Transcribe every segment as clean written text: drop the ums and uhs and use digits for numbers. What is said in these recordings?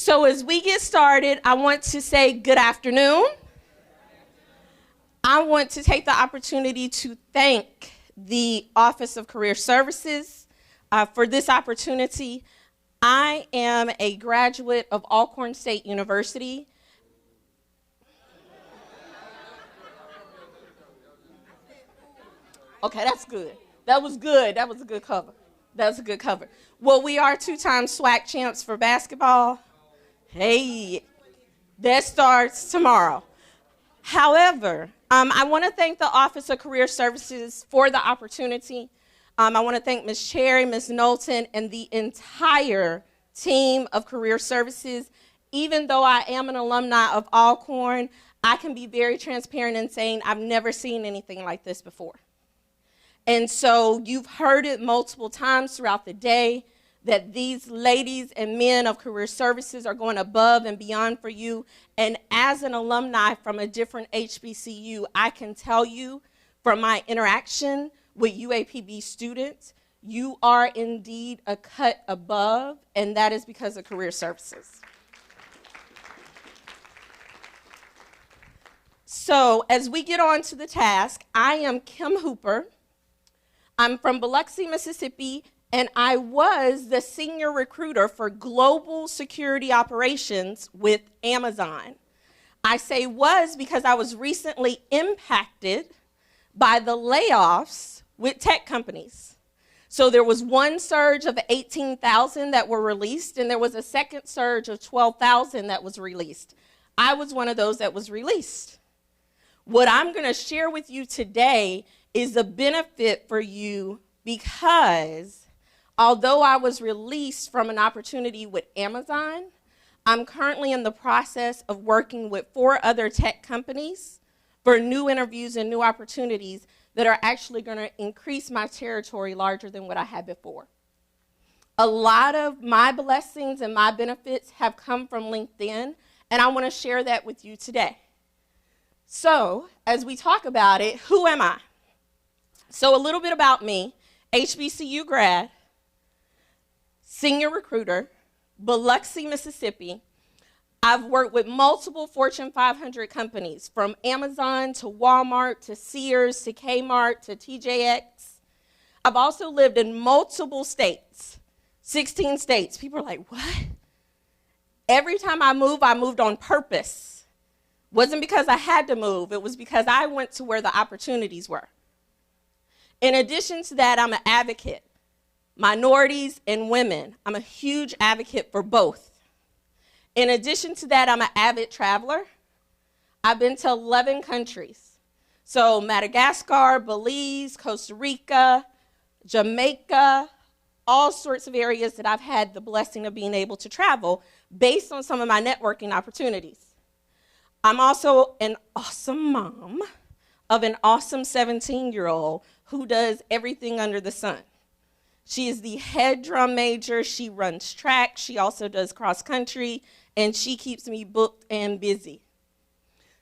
So as we get started, I want to say good afternoon. I want to take the opportunity to thank the Office of Career Services for this opportunity. I am a graduate of Alcorn State University. Okay, that's good. That was good. That was a good cover. That was a good cover. Well, we are two-time SWAC champs for basketball. Hey, that starts tomorrow. However, I want to thank the Office of Career Services for the opportunity. I want to thank Ms. Cherry, Ms. Knowlton, and the entire team of Career Services. Even though I am an alumni of Alcorn, I can be very transparent in saying I've never seen anything like this before. And so you've heard it multiple times throughout the day that these ladies and men of Career Services are going above and beyond for you. And as an alumni from a different HBCU, I can tell you from my interaction with UAPB students, you are indeed a cut above, and that is because of Career Services. So as we get on to the task, I am Kim Hooper. I'm from Biloxi, Mississippi, and I was the senior recruiter for global security operations with Amazon. I say was because I was recently impacted by the layoffs with tech companies. So there was one surge of 18,000 that were released, and there was a second surge of 12,000 that was released. I was one of those that was released. What I'm going to share with you today is a benefit for you because although I was released from an opportunity with Amazon, I'm currently in the process of working with 4 other tech companies for new interviews and new opportunities that are actually going to increase my territory larger than what I had before. A lot of my blessings and my benefits have come from LinkedIn, and I want to share that with you today. So, as we talk about it, who am I? So a little bit about me: HBCU grad, senior recruiter, Biloxi, Mississippi. I've worked with multiple Fortune 500 companies, from Amazon to Walmart to Sears to Kmart to TJX. I've also lived in multiple states, 16 states. People are like, what? Every time I moved on purpose. Wasn't because I had to move, it was because I went to where the opportunities were. In addition to that, I'm an advocate. Minorities and women, I'm a huge advocate for both. In addition to that, I'm an avid traveler. I've been to 11 countries. So Madagascar, Belize, Costa Rica, Jamaica, all sorts of areas that I've had the blessing of being able to travel based on some of my networking opportunities. I'm also an awesome mom of an awesome 17-year-old who does everything under the sun. She is the head drum major, she runs track, she also does cross country, and she keeps me booked and busy.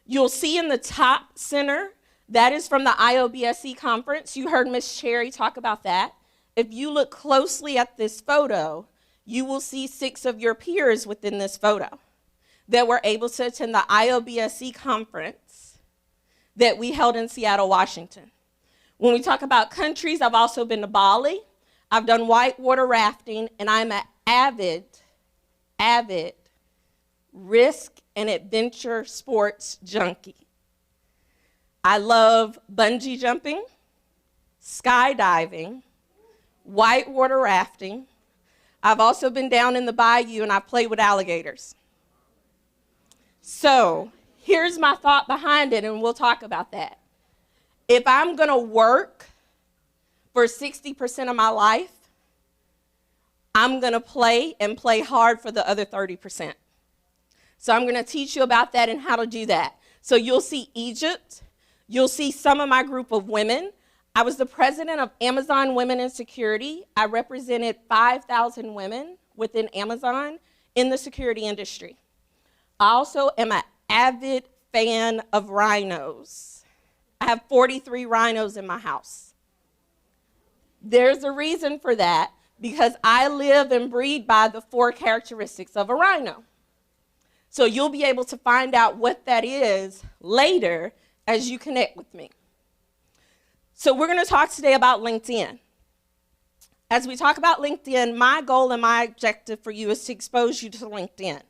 You'll see in the top center, that is from the IOBSE conference. You heard Ms. Cherry talk about that. If you look closely at this photo, you will see 6 of your peers within this photo that were able to attend the IOBSE conference that we held in Seattle, Washington. When we talk about countries, I've also been to Bali. I've done whitewater rafting, and I'm an avid risk and adventure sports junkie. I love bungee jumping, skydiving, whitewater rafting. I've also been down in the bayou, and I've played with alligators. So here's my thought behind it, and we'll talk about that. If I'm going to work for 60% of my life, I'm going to play hard for the other 30%. So I'm going to teach you about that and how to do that. So you'll see Egypt. You'll see some of my group of women. I was the president of Amazon Women in Security. I represented 5,000 women within Amazon in the security industry. I also am an avid fan of rhinos. I have 43 rhinos in my house. There's a reason for that, because I live and breathe by the 4 characteristics of a rhino. So you'll be able to find out what that is later as you connect with me. So we're going to talk today about LinkedIn. As we talk about LinkedIn, my goal and my objective for you is to expose you to LinkedIn.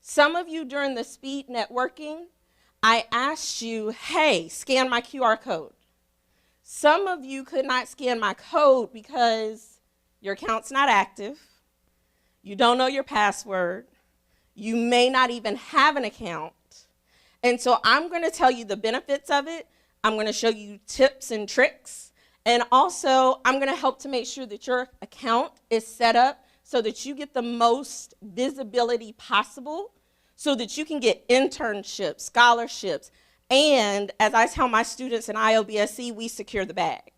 Some of you during the speed networking, I asked you, hey, scan my QR code. Some of you could not scan my code because your account's not active, you don't know your password, you may not even have an account. And so I'm going to tell you the benefits of it. I'm going to show you tips and tricks. And also, I'm going to help to make sure that your account is set up so that you get the most visibility possible so that you can get internships, scholarships, and as I tell my students in IOBSC, we secure the bag.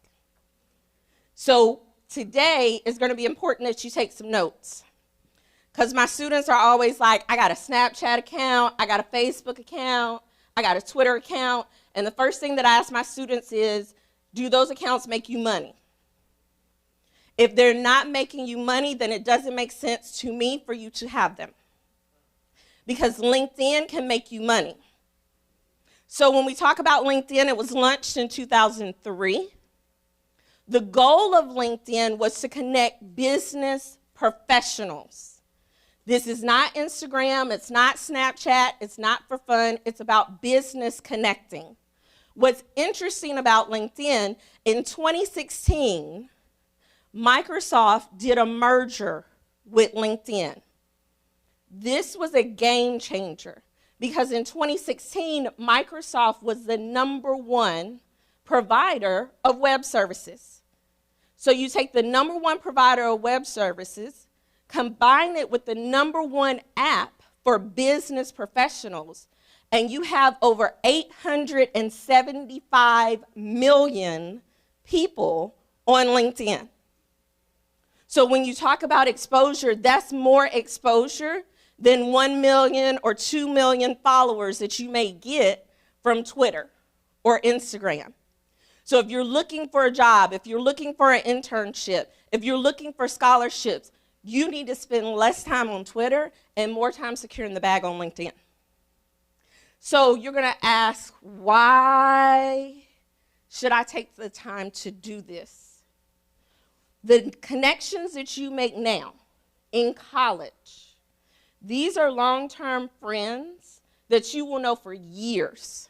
So today is going to be important that you take some notes. Because my students are always like, I got a Snapchat account, I got a Facebook account, I got a Twitter account, and the first thing that I ask my students is, do those accounts make you money? If they're not making you money, then it doesn't make sense to me for you to have them. Because LinkedIn can make you money. So when we talk about LinkedIn, it was launched in 2003. The goal of LinkedIn was to connect business professionals. This is not Instagram, it's not Snapchat, it's not for fun, it's about business connecting. What's interesting about LinkedIn, in 2016, Microsoft did a merger with LinkedIn. This was a game changer because in 2016, Microsoft was the #1 provider of web services. So you take the #1 provider of web services, combine it with the #1 app for business professionals, and you have over 875 million people on LinkedIn. So when you talk about exposure, that's more exposure than 1 million or 2 million followers that you may get from Twitter or Instagram. So if you're looking for a job, if you're looking for an internship, if you're looking for scholarships, you need to spend less time on Twitter and more time securing the bag on LinkedIn. So you're going to ask, why should I take the time to do this? The connections that you make now in college, these are long-term friends that you will know for years.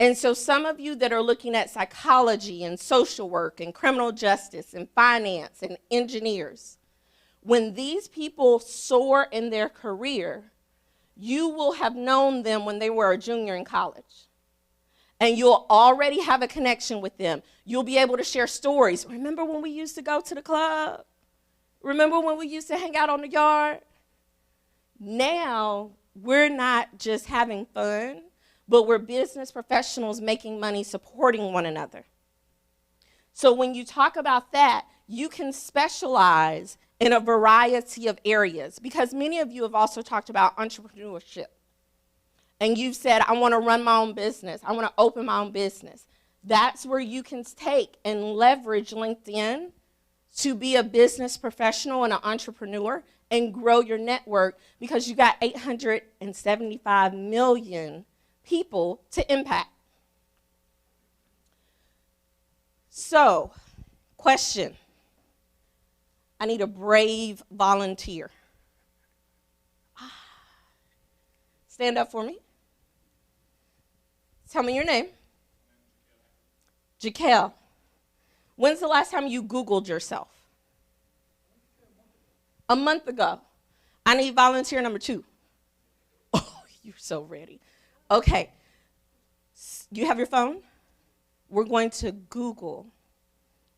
And so some of you that are looking at psychology and social work and criminal justice and finance and engineers, when these people soar in their career, you will have known them when they were a junior in college. And you'll already have a connection with them. You'll be able to share stories. Remember when we used to go to the club? Remember when we used to hang out on the yard? Now, we're not just having fun, but we're business professionals making money, supporting one another. So when you talk about that, you can specialize in a variety of areas, because many of you have also talked about entrepreneurship. And you've said, I want to run my own business. I want to open my own business. That's where you can take and leverage LinkedIn to be a business professional and an entrepreneur and grow your network, because you got 875 million people to impact. So, question. I need a brave volunteer. Stand up for me. Tell me your name. Jaquel. When's the last time you Googled yourself? A month ago. I need volunteer number 2. Oh, you're so ready. Okay. You have your phone? We're going to Google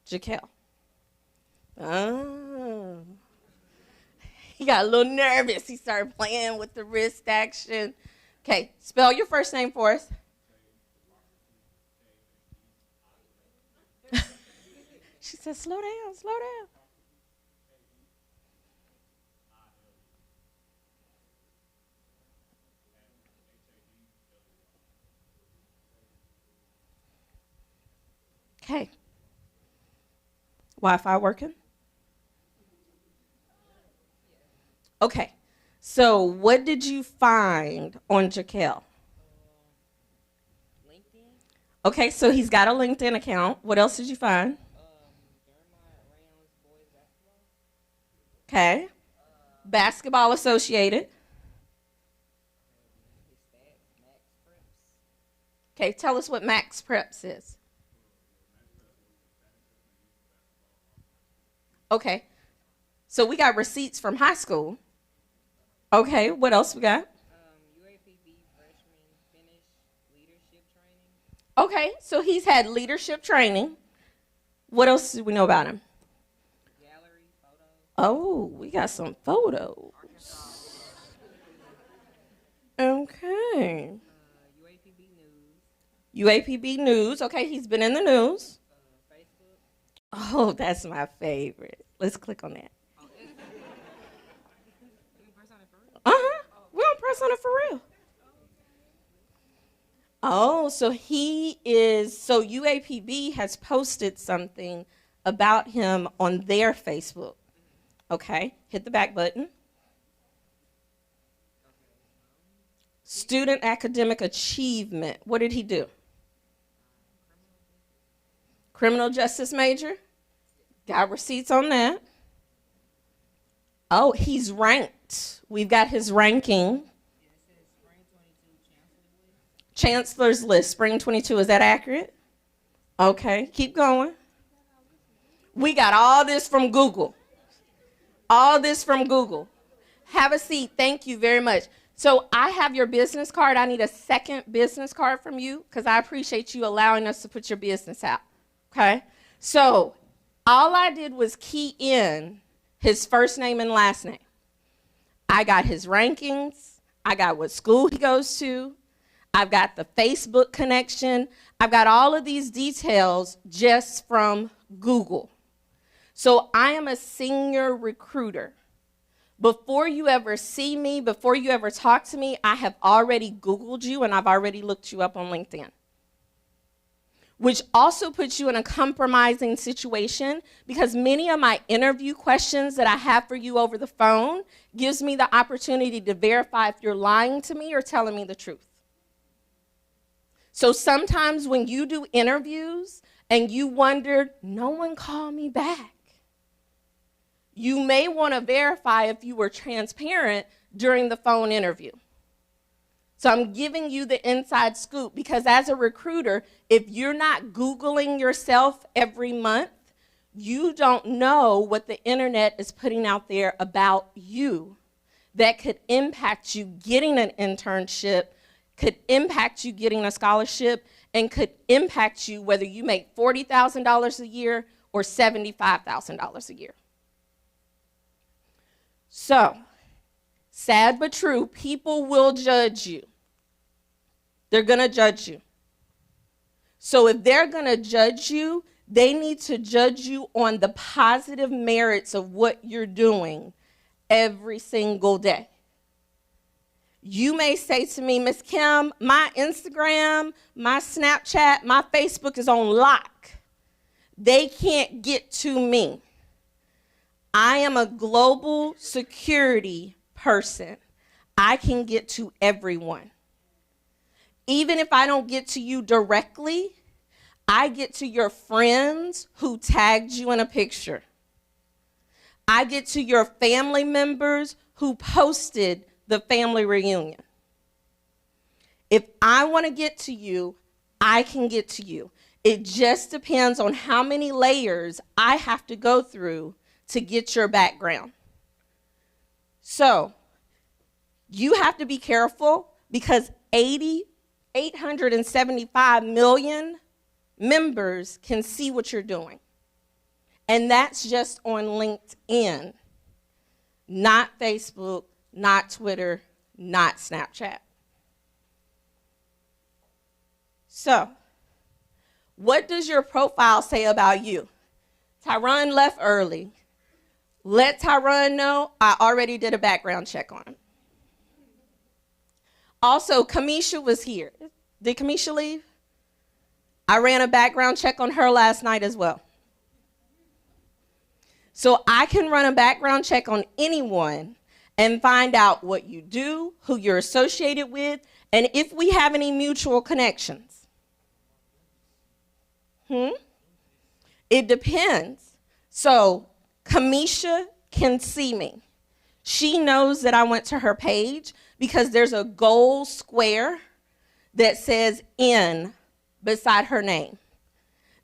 Jaquel. Oh. He got a little nervous. He started playing with the wrist action. Okay, spell your first name for us. She said, slow down, slow down. Okay. Wi-Fi working? Okay. So what did you find on Jaquel? LinkedIn. Okay, so he's got a LinkedIn account. What else did you find? Rams boys basketball. Okay. Basketball Associated. His stats, max preps. Okay, tell us what Max Preps is. Okay, so we got receipts from high school. Okay, what else we got? UAPB freshman finish leadership training. Okay, so he's had leadership training. What else do we know about him? Gallery photos. Oh, we got some photos. Okay. UAPB news. UAPB News. Okay, he's been in the news. Facebook. Oh, that's my favorite. Let's click on that. You press on it for real? Uh-huh. We don't press on it for real. Oh, so so UAPB has posted something about him on their Facebook. Okay, hit the back button. Student academic achievement. What did he do? Criminal justice major. Got receipts on that. Oh, he's ranked. We've got his ranking. It says spring 22 Chancellor's list, spring 22. Is that accurate? Okay, keep going. We got all this from Google. All this from Google. Have a seat. Thank you very much. So I have your business card. I need a second business card from you because I appreciate you allowing us to put your business out. Okay? So all I did was key in his first name and last name. I got his rankings. I got what school he goes to. I've got the Facebook connection. I've got all of these details just from Google. So I am a senior recruiter. Before you ever see me, before you ever talk to me, I have already Googled you and I've already looked you up on LinkedIn. Which also puts you in a compromising situation because many of my interview questions that I have for you over the phone gives me the opportunity to verify if you're lying to me or telling me the truth. So sometimes when you do interviews and you wonder, no one called me back, you may want to verify if you were transparent during the phone interview. So I'm giving you the inside scoop because as a recruiter, if you're not Googling yourself every month, you don't know what the internet is putting out there about you that could impact you getting an internship, could impact you getting a scholarship, and could impact you whether you make $40,000 a year or $75,000 a year. So, sad but true, people will judge you. They're going to judge you. So if they're going to judge you, they need to judge you on the positive merits of what you're doing every single day. You may say to me, Miss Kim, my Instagram, my Snapchat, my Facebook is on lock. They can't get to me. I am a global security person. I can get to everyone. Even if I don't get to you directly, I get to your friends who tagged you in a picture. I get to your family members who posted the family reunion. If I want to get to you, I can get to you. It just depends on how many layers I have to go through to get your background. So, you have to be careful because 875 million members can see what you're doing. And that's just on LinkedIn, not Facebook, not Twitter, not Snapchat. So, what does your profile say about you? Tyron left early. Let Tyron know I already did a background check on him. Also, Kamisha was here. Did Kamisha leave? I ran a background check on her last night as well. So I can run a background check on anyone, and find out what you do, who you're associated with, and if we have any mutual connections. It depends. So Kamisha can see me. She knows that I went to her page because there's a gold square that says N beside her name.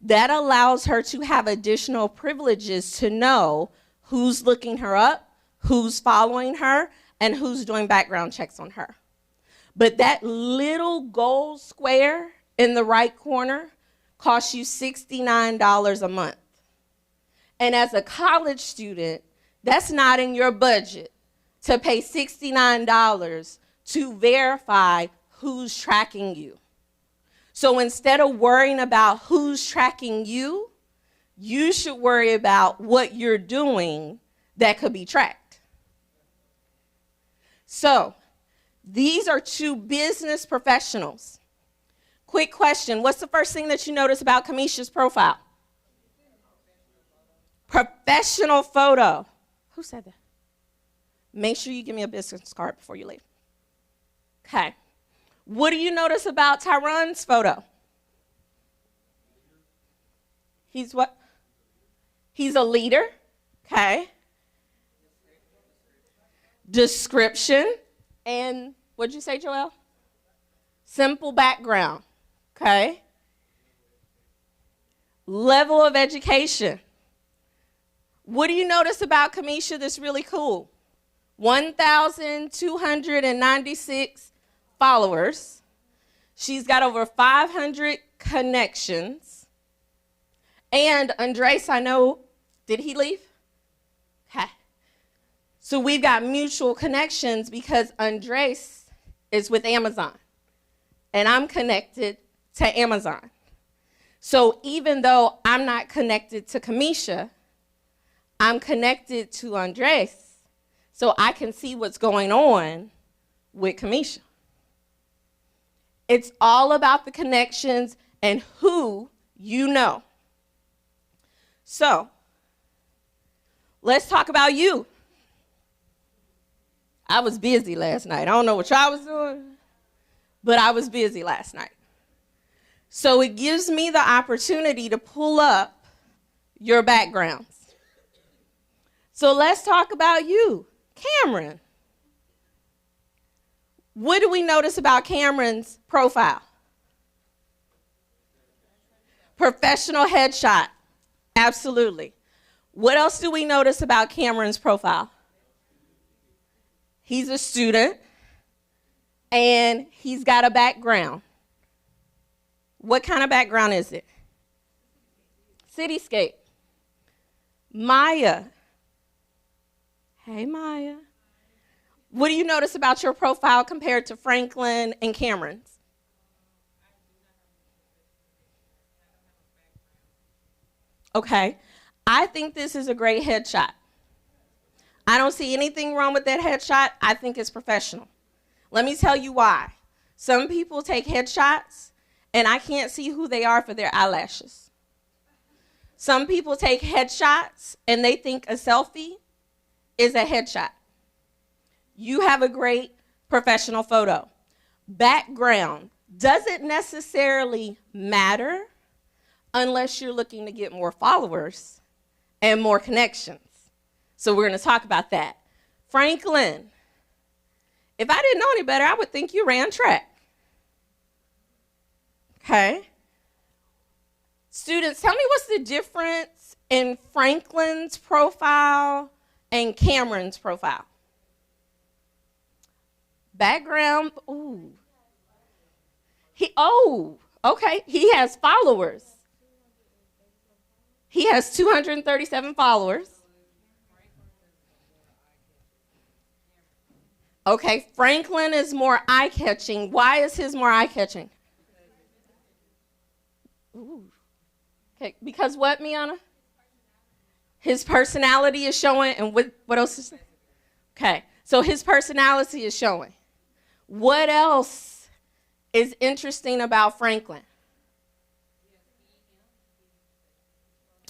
That allows her to have additional privileges to know who's looking her up, who's following her, and who's doing background checks on her. But that little gold square in the right corner costs you $69 a month. And as a college student, that's not in your budget to pay $69 to verify who's tracking you. So instead of worrying about who's tracking you, you should worry about what you're doing that could be tracked. So these are two business professionals. Quick question, what's the first thing that you notice about Kamisha's profile? Professional photo. Who said that? Make sure you give me a business card before you leave. Okay. What do you notice about Tyron's photo? He's what? He's a leader. Okay. Description. And what'd you say, Joelle? Simple background. Okay. Level of education. What do you notice about Kamisha that's really cool? 1,296 followers. She's got over 500 connections. And Andres, I know, did he leave? Okay. So we've got mutual connections because Andres is with Amazon. And I'm connected to Amazon. So even though I'm not connected to Kamisha, I'm connected to Andres, so I can see what's going on with Kamisha. It's all about the connections and who you know. So, let's talk about you. I was busy last night. I don't know what y'all was doing, but I was busy last night. So it gives me the opportunity to pull up your backgrounds. So let's talk about you, Cameron. What do we notice about Cameron's profile? Professional headshot. Absolutely. What else do we notice about Cameron's profile? He's a student, and he's got a background. What kind of background is it? Cityscape. Maya. Hey, Maya. What do you notice about your profile compared to Franklin and Cameron's? Okay. I think this is a great headshot. I don't see anything wrong with that headshot. I think it's professional. Let me tell you why. Some people take headshots, and I can't see who they are for their eyelashes. Some people take headshots, and they think a selfie is a headshot. You have a great professional photo. Background doesn't necessarily matter unless you're looking to get more followers and more connections. So we're going to talk about that. Franklin, if I didn't know any better, I would think you ran track. Okay. Students, tell me what's the difference in Franklin's profile and Cameron's profile. Background, ooh. Okay, he has followers. He has 237 followers. Okay, Franklin is more eye-catching. Why is his more eye-catching? Ooh. Okay, because what, Miana? His personality is showing, and what else is there? Okay, so his personality is showing. What else is interesting about Franklin?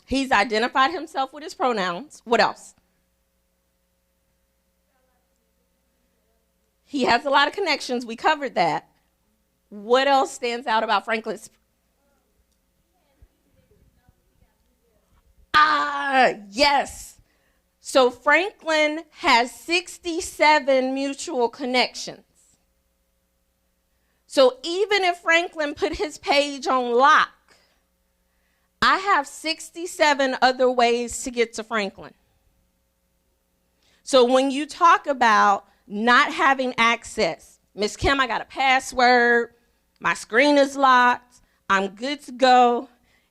He's identified himself with his pronouns. What else? He has a lot of connections. We covered that. What else stands out about Franklin's? Yes. So Franklin has 67 mutual connections. So even if Franklin put his page on lock, I have 67 other ways to get to Franklin. So when you talk about not having access, Miss Kim, I got a password, my screen is locked, I'm good to go,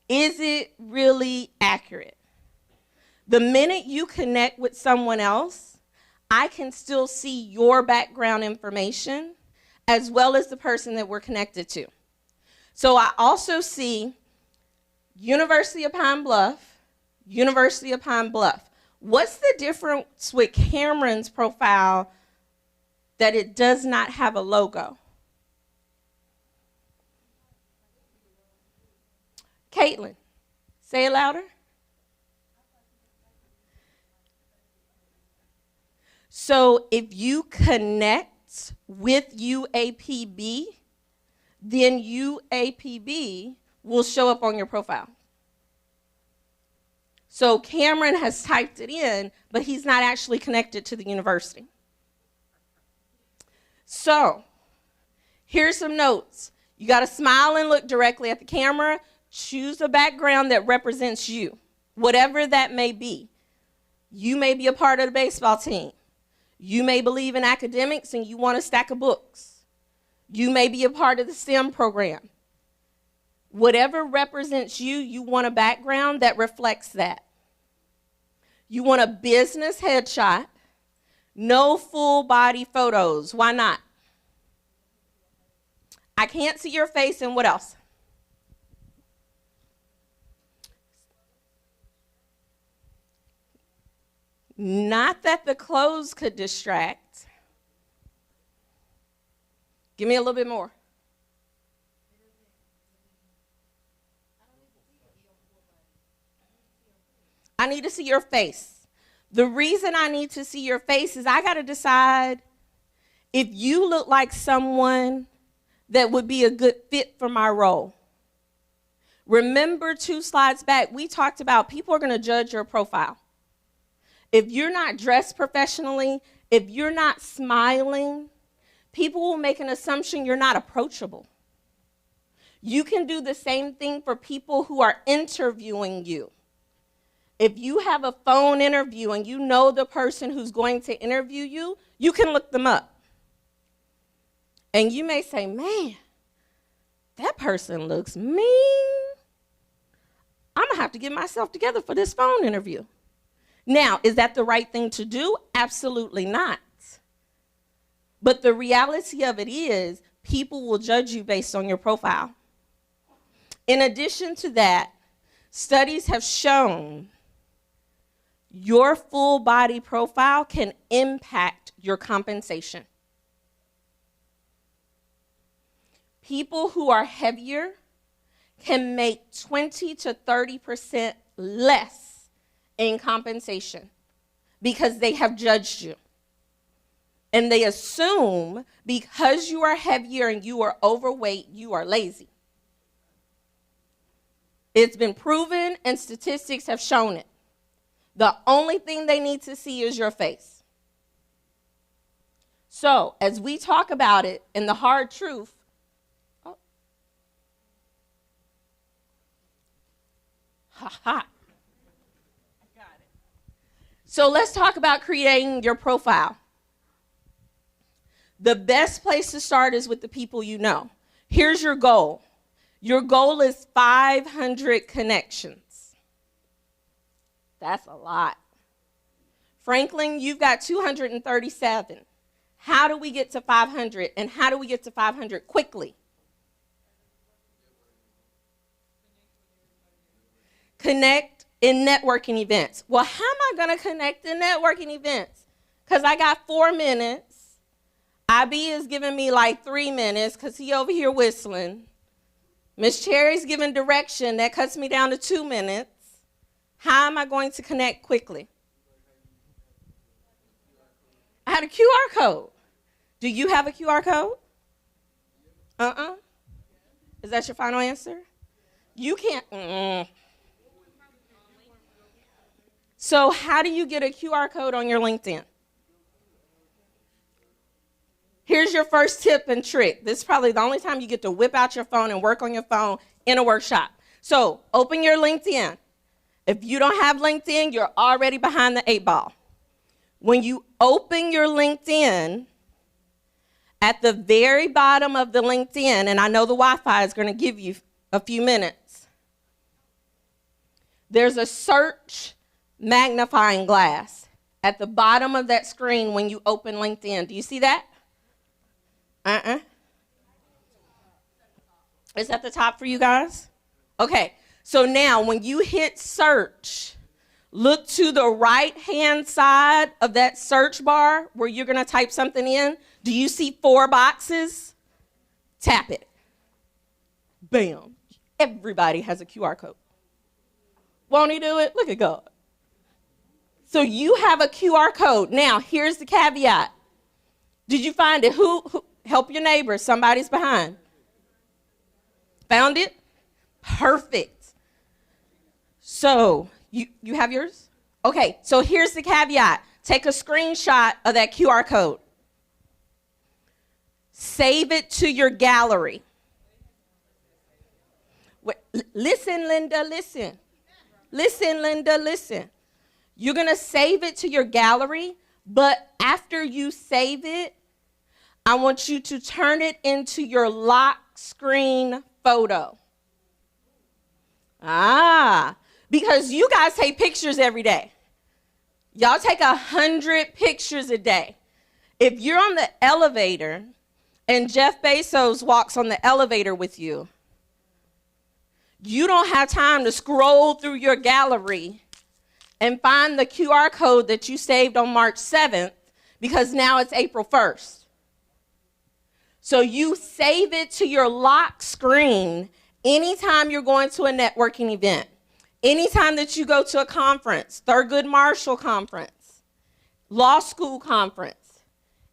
is it really accurate? The minute you connect with someone else, I can still see your background information as well as the person that we're connected to. So I also see University of Pine Bluff, University of Pine Bluff. What's the difference with Cameron's profile that it does not have a logo? Caitlin, say it louder. So if you connect with UAPB, then UAPB will show up on your profile. So Cameron has typed it in, but he's not actually connected to the university. So here's some notes. You got to smile and look directly at the camera. Choose a background that represents you, whatever that may be. You may be a part of the baseball team. You may believe in academics and you want a stack of books. You may be a part of the STEM program. Whatever represents you, you want a background that reflects that. You want a business headshot, no full body photos. Why not? I can't see your face, and what else? Not that the clothes could distract. Give me a little bit more. I need to see your face. The reason I need to see your face is I got to decide if you look like someone that would be a good fit for my role. Remember 2 slides back, we talked about people are going to judge your profile. If you're not dressed professionally, if you're not smiling, people will make an assumption you're not approachable. You can do the same thing for people who are interviewing you. If you have a phone interview and you know the person who's going to interview you, you can look them up. And you may say, man, that person looks mean. I'm going to have to get myself together for this phone interview. Now, is that the right thing to do? Absolutely not. But the reality of it is, people will judge you based on your profile. In addition to that, studies have shown your full body profile can impact your compensation. People who are heavier can make 20 to 30% less in compensation because they have judged you. And they assume because you are heavier and you are overweight, you are lazy. It's been proven and statistics have shown it. The only thing they need to see is your face. So, as we talk about it, and the hard truth, So let's talk about creating your profile. The best place to start is with the people you know. Here's your goal. Your goal is 500 connections. That's a lot. Franklin, you've got 237. How do we get to 500? And how do we get to 500 quickly? Connect in networking events. Well, how am I going to connect in networking events? Because I got 4 minutes. IB is giving me like 3 minutes because he over here whistling. Miss Cherry's giving direction. That cuts me down to 2 minutes. How am I going to connect quickly? I had a QR code. Do you have a QR code? Is that your final answer? You can't. So how do you get a QR code on your LinkedIn? Here's your first tip and trick. This is probably the only time you get to whip out your phone and work on your phone in a workshop. So open your LinkedIn. If you don't have LinkedIn, you're already behind the 8 ball. When you open your LinkedIn, at the very bottom of the LinkedIn, and I know the Wi-Fi is going to give you a few minutes, there's a search magnifying glass at the bottom of that screen when you open LinkedIn. Do you see that? It's at the top for you guys? Okay, so now when you hit search, look to the right-hand side of that search bar where you're going to type something in. Do you see 4 boxes? Tap it. Bam. Everybody has a QR code. Won't he do it? Look at God. So you have a QR code. Now, here's the caveat. Did you find it? Who help your neighbor? Somebody's behind. Found it? Perfect. So you have yours? Okay, so here's the caveat. Take a screenshot of that QR code. Save it to your gallery. Wait, listen, Linda, listen. Listen, Linda, listen. You're going to save it to your gallery, but after you save it, I want you to turn it into your lock screen photo. Because you guys take pictures every day. Y'all take 100 pictures a day. If you're on the elevator and Jeff Bezos walks on the elevator with you, you don't have time to scroll through your gallery and find the QR code that you saved on March 7th because now it's April 1st. So you save it to your lock screen anytime you're going to a networking event, anytime that you go to a conference, Thurgood Marshall conference, law school conference,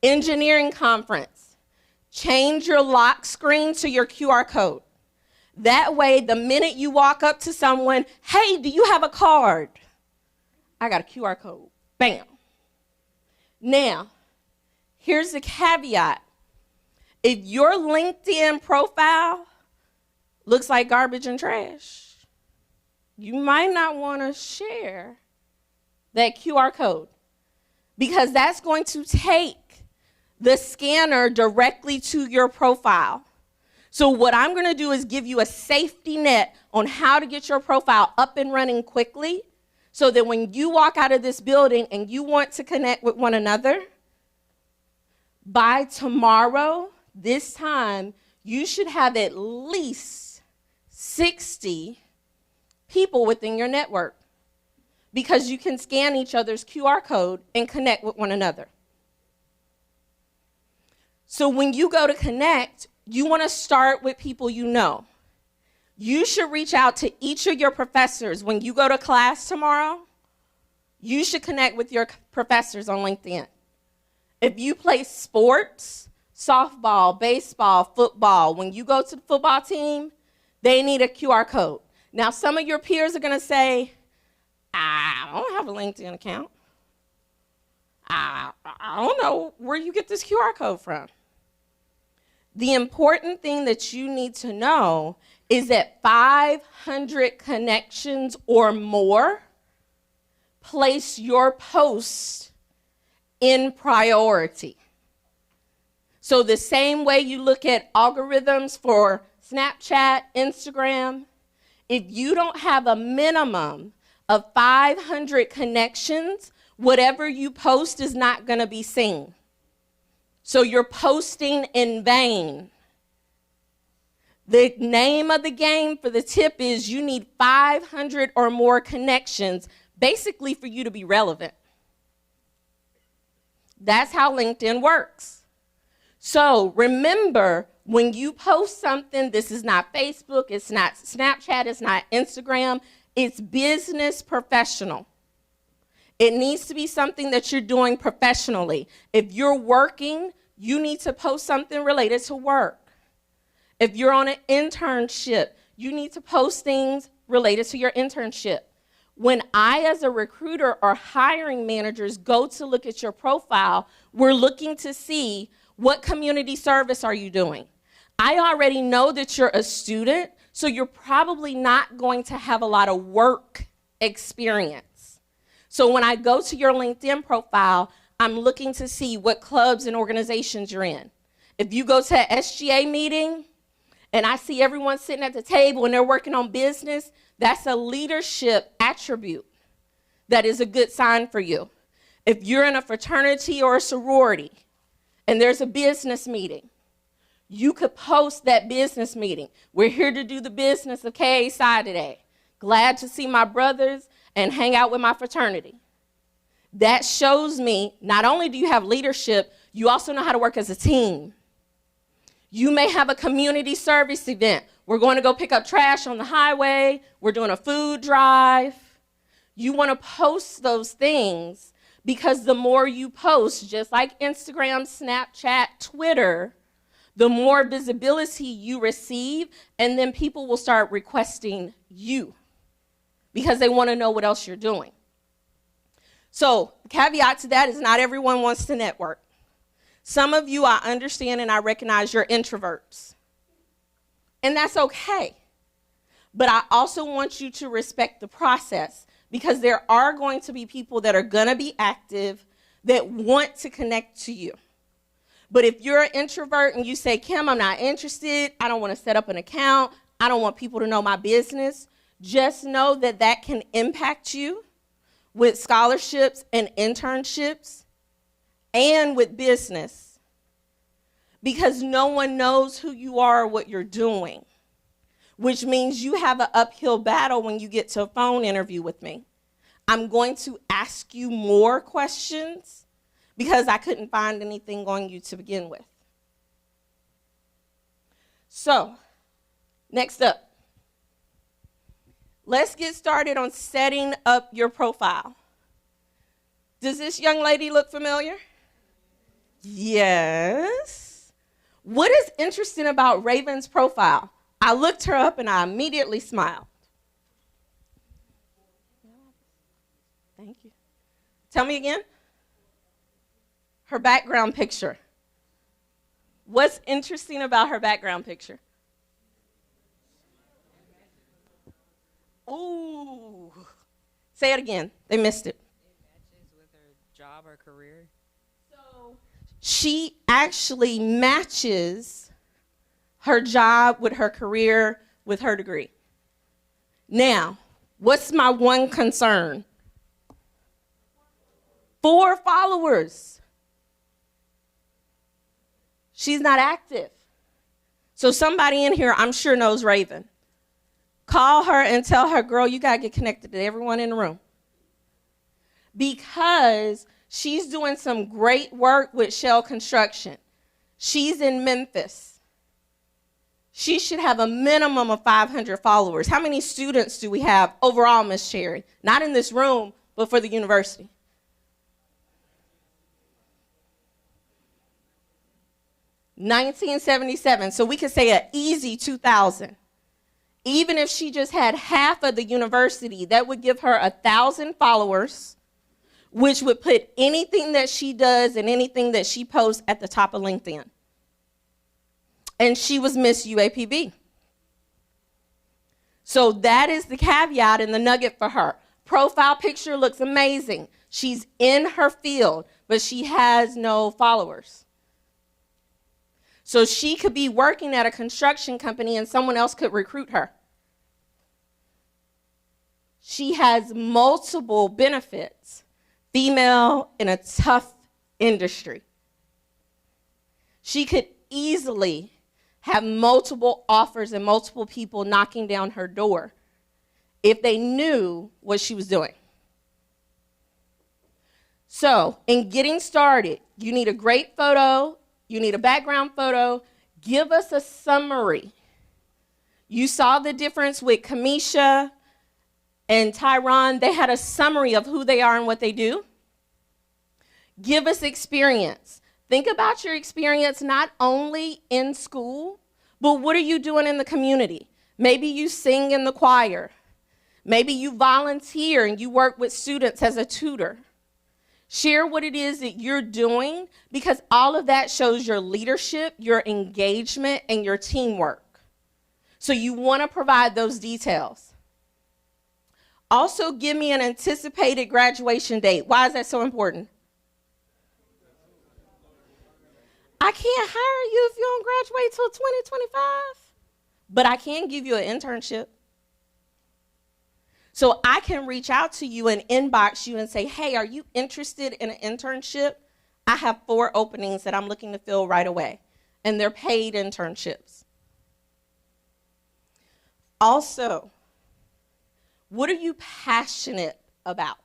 engineering conference. Change your lock screen to your QR code. That way, the minute you walk up to someone, hey, do you have a card? I got a QR code. Bam. Now, here's the caveat. If your LinkedIn profile looks like garbage and trash, you might not want to share that QR code because that's going to take the scanner directly to your profile. So what I'm going to do is give you a safety net on how to get your profile up and running quickly so that when you walk out of this building and you want to connect with one another, by tomorrow, this time, you should have at least 60 people within your network because you can scan each other's QR code and connect with one another. So when you go to connect, you want to start with people you know. You should reach out to each of your professors. When you go to class tomorrow, you should connect with your professors on LinkedIn. If you play sports, softball, baseball, football, when you go to the football team, they need a QR code. Now, some of your peers are going to say, I don't have a LinkedIn account. I don't know where you get this QR code from. The important thing that you need to know is that 500 connections or more place your post in priority. So the same way you look at algorithms for Snapchat, Instagram, if you don't have a minimum of 500 connections, whatever you post is not going to be seen. So you're posting in vain. The name of the game for the tip is you need 500 or more connections, basically for you to be relevant. That's how LinkedIn works. So remember, when you post something, this is not Facebook, it's not Snapchat, it's not Instagram, it's business professional. It needs to be something that you're doing professionally. If you're working, you need to post something related to work. If you're on an internship, you need to post things related to your internship. When I, as a recruiter or hiring managers, go to look at your profile, we're looking to see what community service are you doing. I already know that you're a student, so you're probably not going to have a lot of work experience. So when I go to your LinkedIn profile, I'm looking to see what clubs and organizations you're in. If you go to an SGA meeting and I see everyone sitting at the table and they're working on business, that's a leadership attribute that is a good sign for you. If you're in a fraternity or a sorority and there's a business meeting, you could post that business meeting. We're here to do the business of KA Psi today. Glad to see my brothers and hang out with my fraternity. That shows me not only do you have leadership, you also know how to work as a team. You may have a community service event. We're going to go pick up trash on the highway. We're doing a food drive. You want to post those things because the more you post, just like Instagram, Snapchat, Twitter, the more visibility you receive, and then people will start requesting you because they want to know what else you're doing. So the caveat to that is not everyone wants to network. Some of you, I understand and I recognize you're introverts. And that's okay. But I also want you to respect the process because there are going to be people that are going to be active that want to connect to you. But if you're an introvert and you say, Kim, I'm not interested, I don't want to set up an account, I don't want people to know my business, just know that that can impact you with scholarships and internships and with business because no one knows who you are or what you're doing, which means you have an uphill battle when you get to a phone interview with me. I'm going to ask you more questions because I couldn't find anything on you to begin with. So, next up. Let's get started on setting up your profile. Does this young lady look familiar? Yes. What is interesting about Raven's profile? I looked her up and I immediately smiled. Thank you. Tell me again. Her background picture. What's interesting about her background picture? Ooh. Say it again. They missed it. It matches with her job or career. So she actually matches her job with her career with her degree. Now, what's my one concern? 4 followers. She's not active. So somebody in here, I'm sure, knows Raven. Call her and tell her, girl, you got to get connected to everyone in the room. Because she's doing some great work with Shell Construction. She's in Memphis. She should have a minimum of 500 followers. How many students do we have overall, Miss Cherry? Not in this room, but for the university. $1977, so we could say an easy 2,000. Even if she just had half of the university, that would give her 1,000 followers, which would put anything that she does and anything that she posts at the top of LinkedIn. And she was Miss UAPB. So that is the caveat and the nugget for her. Profile picture looks amazing. She's in her field, but she has no followers. So she could be working at a construction company and someone else could recruit her. She has multiple benefits. Female in a tough industry. She could easily have multiple offers and multiple people knocking down her door if they knew what she was doing. So, in getting started, you need a great photo. You need a background photo. Give us a summary. You saw the difference with Kamisha and Tyron. They had a summary of who they are and what they do. Give us experience. Think about your experience not only in school, but what are you doing in the community? Maybe you sing in the choir. Maybe you volunteer and you work with students as a tutor. Share what it is that you're doing, because all of that shows your leadership, your engagement, and your teamwork. So you want to provide those details. Also, give me an anticipated graduation date. Why is that so important? I can't hire you if you don't graduate till 2025, but I can give you an internship. So I can reach out to you and inbox you and say, hey, are you interested in an internship? I have 4 openings that I'm looking to fill right away, and they're paid internships. Also, what are you passionate about?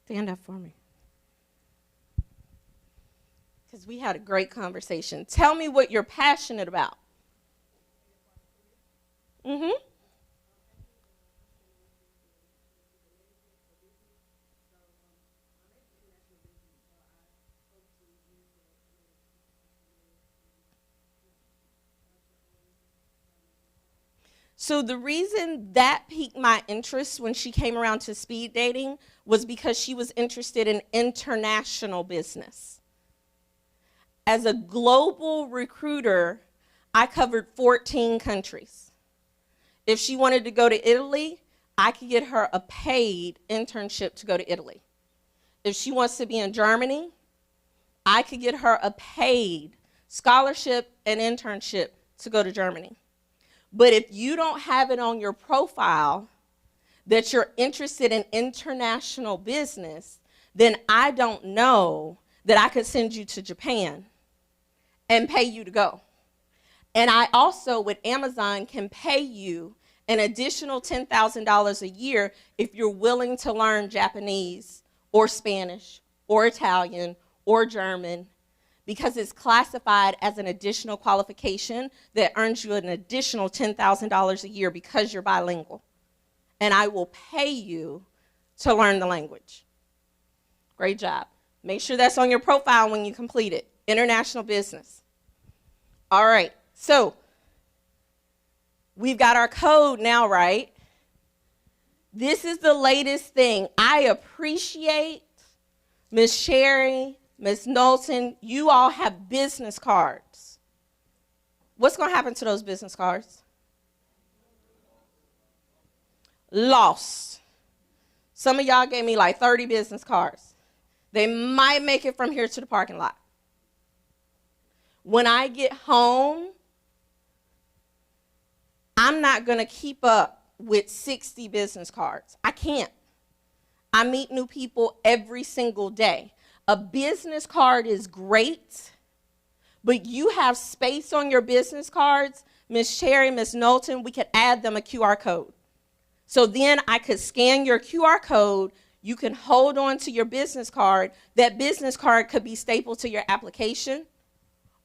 Stand up for me. Because we had a great conversation. Tell me what you're passionate about. Mm-hmm. So the reason that piqued my interest when she came around to speed dating was because she was interested in international business. As a global recruiter, I covered 14 countries. If she wanted to go to Italy, I could get her a paid internship to go to Italy. If she wants to be in Germany, I could get her a paid scholarship and internship to go to Germany. But if you don't have it on your profile that you're interested in international business, then I don't know that I could send you to Japan and pay you to go. And I also, with Amazon, can pay you an additional $10,000 a year if you're willing to learn Japanese or Spanish or Italian or German, because it's classified as an additional qualification that earns you an additional $10,000 a year because you're bilingual. And I will pay you to learn the language. Great job. Make sure that's on your profile when you complete it. International business. All right, so we've got our code now, right? This is the latest thing. I appreciate Miss Sherry, Miss Knowlton, you all have business cards. What's going to happen to those business cards? Lost. Some of y'all gave me like 30 business cards. They might make it from here to the parking lot. When I get home, I'm not going to keep up with 60 business cards. I can't. I meet new people every single day. A business card is great, but you have space on your business cards. Miss Sherry, Miss Knowlton, we could add them a QR code. So then I could scan your QR code. You can hold on to your business card. That business card could be stapled to your application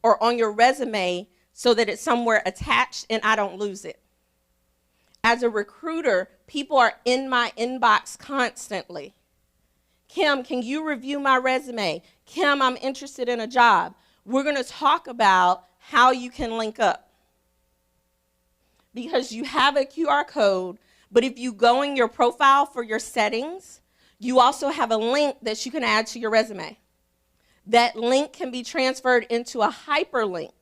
or on your resume so that it's somewhere attached and I don't lose it. As a recruiter, people are in my inbox constantly. Kim, can you review my resume? Kim, I'm interested in a job. We're going to talk about how you can link up. Because you have a QR code, but if you go in your profile for your settings, you also have a link that you can add to your resume. That link can be transferred into a hyperlink.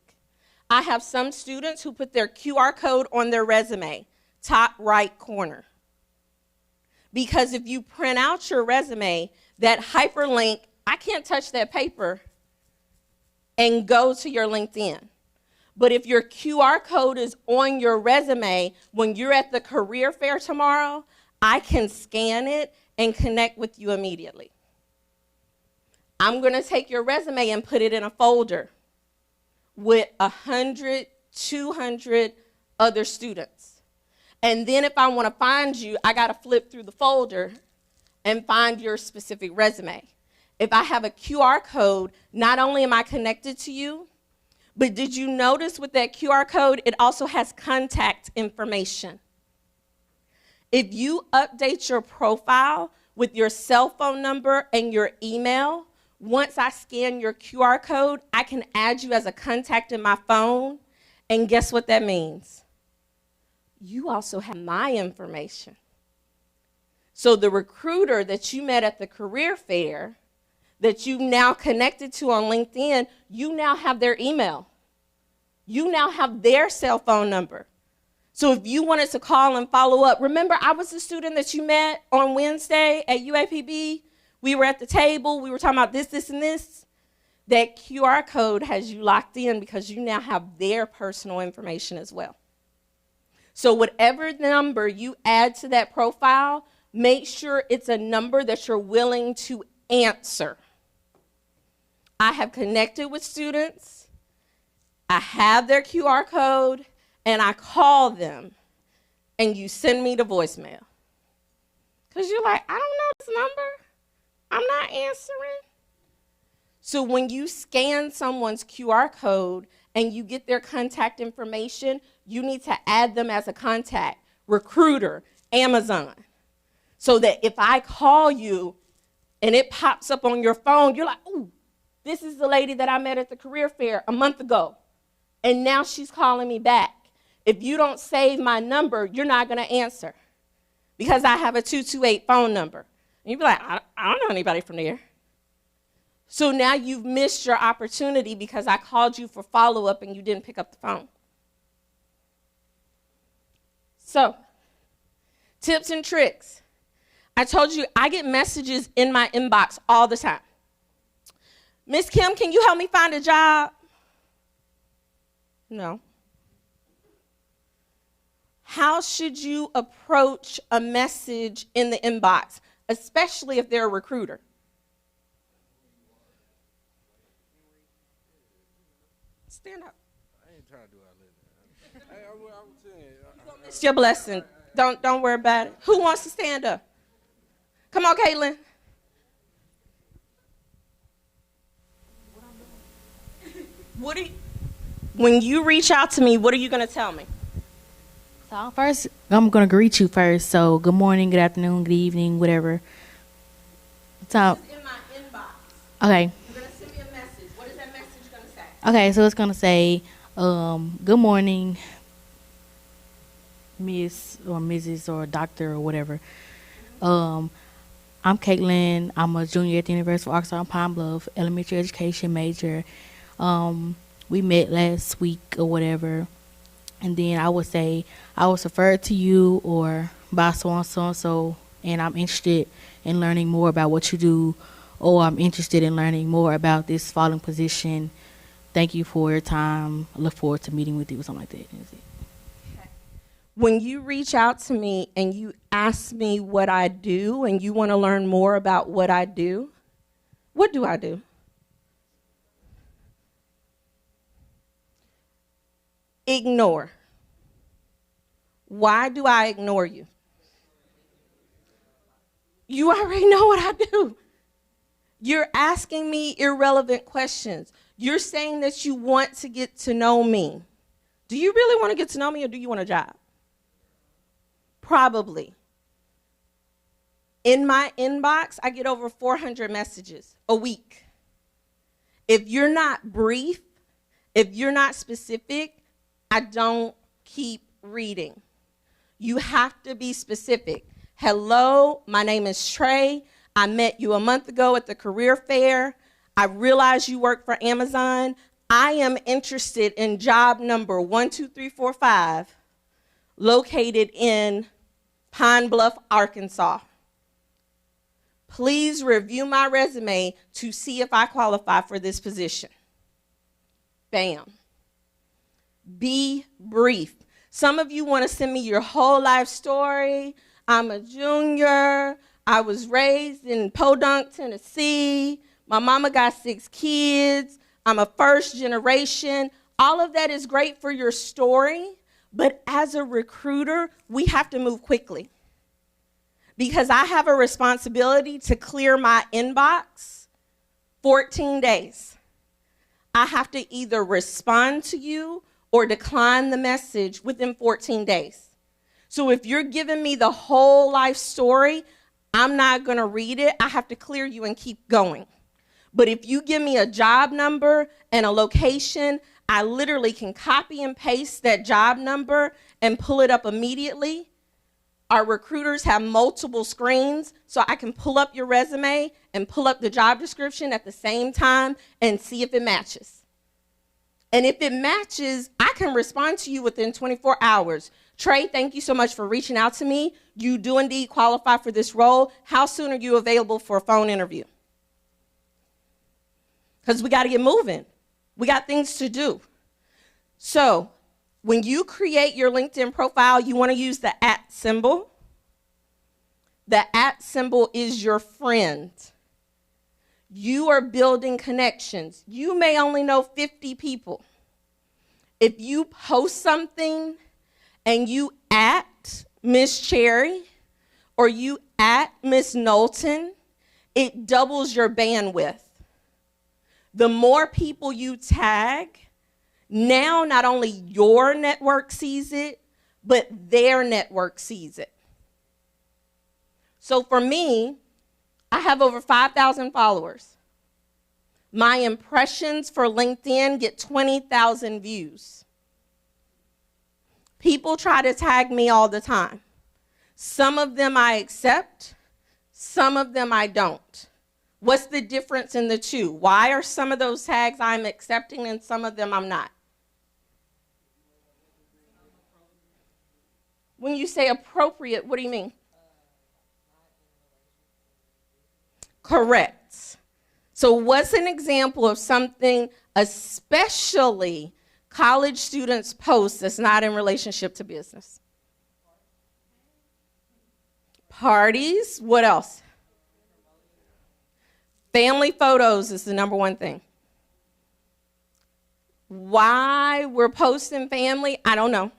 I have some students who put their QR code on their resume, top right corner. Because if you print out your resume, that hyperlink, I can't touch that paper and go to your LinkedIn. But if your QR code is on your resume, when you're at the career fair tomorrow, I can scan it and connect with you immediately. I'm going to take your resume and put it in a folder with 100, 200 other students. And then if I want to find you, I got to flip through the folder and find your specific resume. If I have a QR code, not only am I connected to you, but did you notice with that QR code, it also has contact information. If you update your profile with your cell phone number and your email. Once I scan your QR code, I can add you as a contact in my phone. And guess what that means? You also have my information. So the recruiter that you met at the career fair, that you now connected to on LinkedIn, you now have their email. You now have their cell phone number. So if you wanted to call and follow up, remember I was the student that you met on Wednesday at UAPB? We were at the table, we were talking about this, this, and this. That QR code has you locked in because you now have their personal information as well. So whatever number you add to that profile, make sure it's a number that you're willing to answer. I have connected with students, I have their QR code, and I call them, and you send me the voicemail. Because you're like, I don't know this number. I'm not answering. So when you scan someone's QR code and you get their contact information, you need to add them as a contact, recruiter, Amazon. So that if I call you and it pops up on your phone, you're like, ooh, this is the lady that I met at the career fair a month ago. And now she's calling me back. If you don't save my number, you're not going to answer because I have a 228 phone number. And you'd be like, I don't know anybody from there. So now you've missed your opportunity because I called you for follow-up and you didn't pick up the phone. So, tips and tricks. I told you I get messages in my inbox all the time. Miss Kim, can you help me find a job? No. How should you approach a message in the inbox, especially if they're a recruiter? Stand up. I ain't trying to do all that. Hey, I'm saying. You're going to miss your blessing. Don't worry about it. Who wants to stand up? Come on, Caitlin. When you reach out to me, what are you going to tell me? So first, I'm going to greet you first. So good morning, good afternoon, good evening, whatever. So, This is in my inbox. okay. You're going to send me a message. What is that message going to say? Okay, so it's going to say, good morning, Miss or Mrs. or Doctor or whatever. I'm Caitlin. I'm a junior at the University of Arkansas in Pine Bluff, elementary education major. We met last week or whatever. And then I would say, I was referred to you or by so-and-so, and I'm interested in learning more about what you do, or I'm interested in learning more about this following position. Thank you for your time. I look forward to meeting with you or something like that. That's it. When you reach out to me and you ask me what I do and you want to learn more about what I do, what do I do? Ignore. Why do I ignore you? You already know what I do. You're asking me irrelevant questions. You're saying that you want to get to know me. Do you really want to get to know me or do you want a job? Probably. In my inbox, I get over 400 messages a week. If you're not brief, if you're not specific, I don't keep reading. You have to be specific. Hello, my name is Trey. I met you a month ago at the career fair. I realize you work for Amazon. I am interested in job number 12345, located in Pine Bluff, Arkansas. Please review my resume to see if I qualify for this position. Bam. Be brief. Some of you want to send me your whole life story. I'm a junior. I was raised in Podunk, Tennessee. My mama got 6 kids. I'm a first generation. All of that is great for your story, but as a recruiter, we have to move quickly because I have a responsibility to clear my inbox 14 days. I have to either respond to you or decline the message within 14 days. So if you're giving me the whole life story, I'm not going to read it. I have to clear you and keep going. But if you give me a job number and a location, I literally can copy and paste that job number and pull it up immediately. Our recruiters have multiple screens, so I can pull up your resume and pull up the job description at the same time and see if it matches. And if it matches, I can respond to you within 24 hours. Trey, thank you so much for reaching out to me. You do indeed qualify for this role. How soon are you available for a phone interview? Because we got to get moving. We got things to do. So when you create your LinkedIn profile, you want to use the @ symbol. The @ symbol is your friend. You are building connections. You may only know 50 people. If you post something and you @ Miss Cherry or you @ Miss Knowlton, it doubles your bandwidth. The more people you tag, now not only your network sees it, but their network sees it. So for me, I have over 5,000 followers. My impressions for LinkedIn get 20,000 views. People try to tag me all the time. Some of them I accept, some of them I don't. What's the difference in the two? Why are some of those tags I'm accepting and some of them I'm not? When you say appropriate, what do you mean? Correct. So what's an example of something especially college students post that's not in relationship to business? Parties. What else? Family photos is the number one thing. Why we're posting family, I don't know.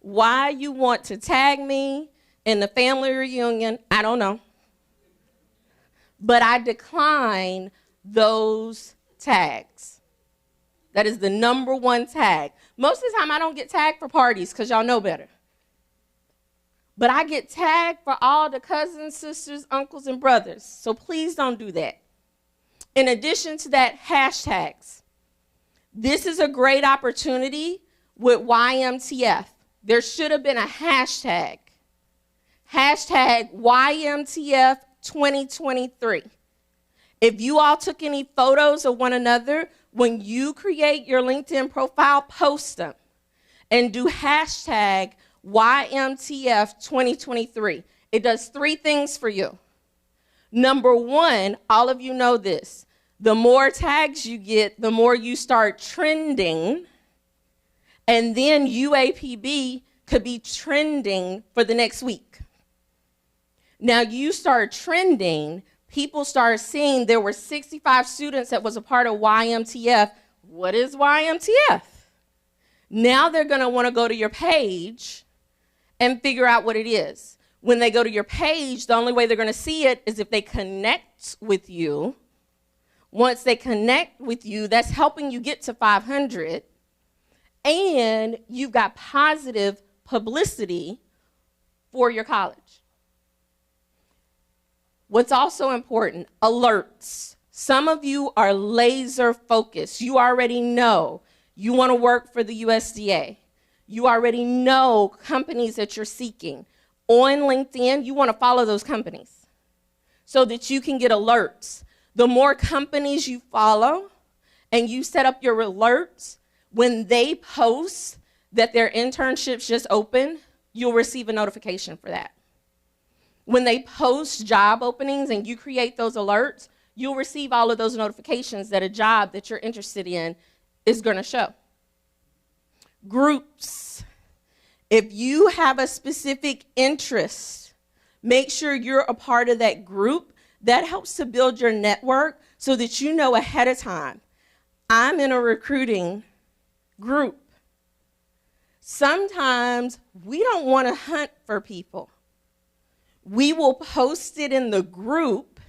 Why you want to tag me in the family reunion, I don't know. But I decline those tags. That is the number one tag. Most of the time I don't get tagged for parties because y'all know better. But I get tagged for all the cousins, sisters, uncles, and brothers. So please don't do that. In addition to that, hashtags. This is a great opportunity with YMTF. There should have been a hashtag. Hashtag YMTF 2023. If you all took any photos of one another, when you create your LinkedIn profile, post them and do hashtag YMTF 2023. It does 3 things for you. Number one, all of you know this. The more tags you get, the more you start trending. And then UAPB could be trending for the next week. Now you start trending, people start seeing there were 65 students that was a part of YMTF. What is YMTF? Now they're going to want to go to your page and figure out what it is. When they go to your page, the only way they're going to see it is if they connect with you. Once they connect with you, that's helping you get to 500. And you've got positive publicity for your college. What's also important, alerts. Some of you are laser focused. You already know you want to work for the USDA. You already know companies that you're seeking. On LinkedIn, you want to follow those companies so that you can get alerts. The more companies you follow and you set up your alerts, when they post that their internships just opened, you'll receive a notification for that. When they post job openings and you create those alerts, you'll receive all of those notifications that a job that you're interested in is going to show. Groups. If you have a specific interest, make sure you're a part of that group. That helps to build your network so that you know ahead of time, I'm in a recruiting group. Sometimes we don't want to hunt for people. We will post it in the group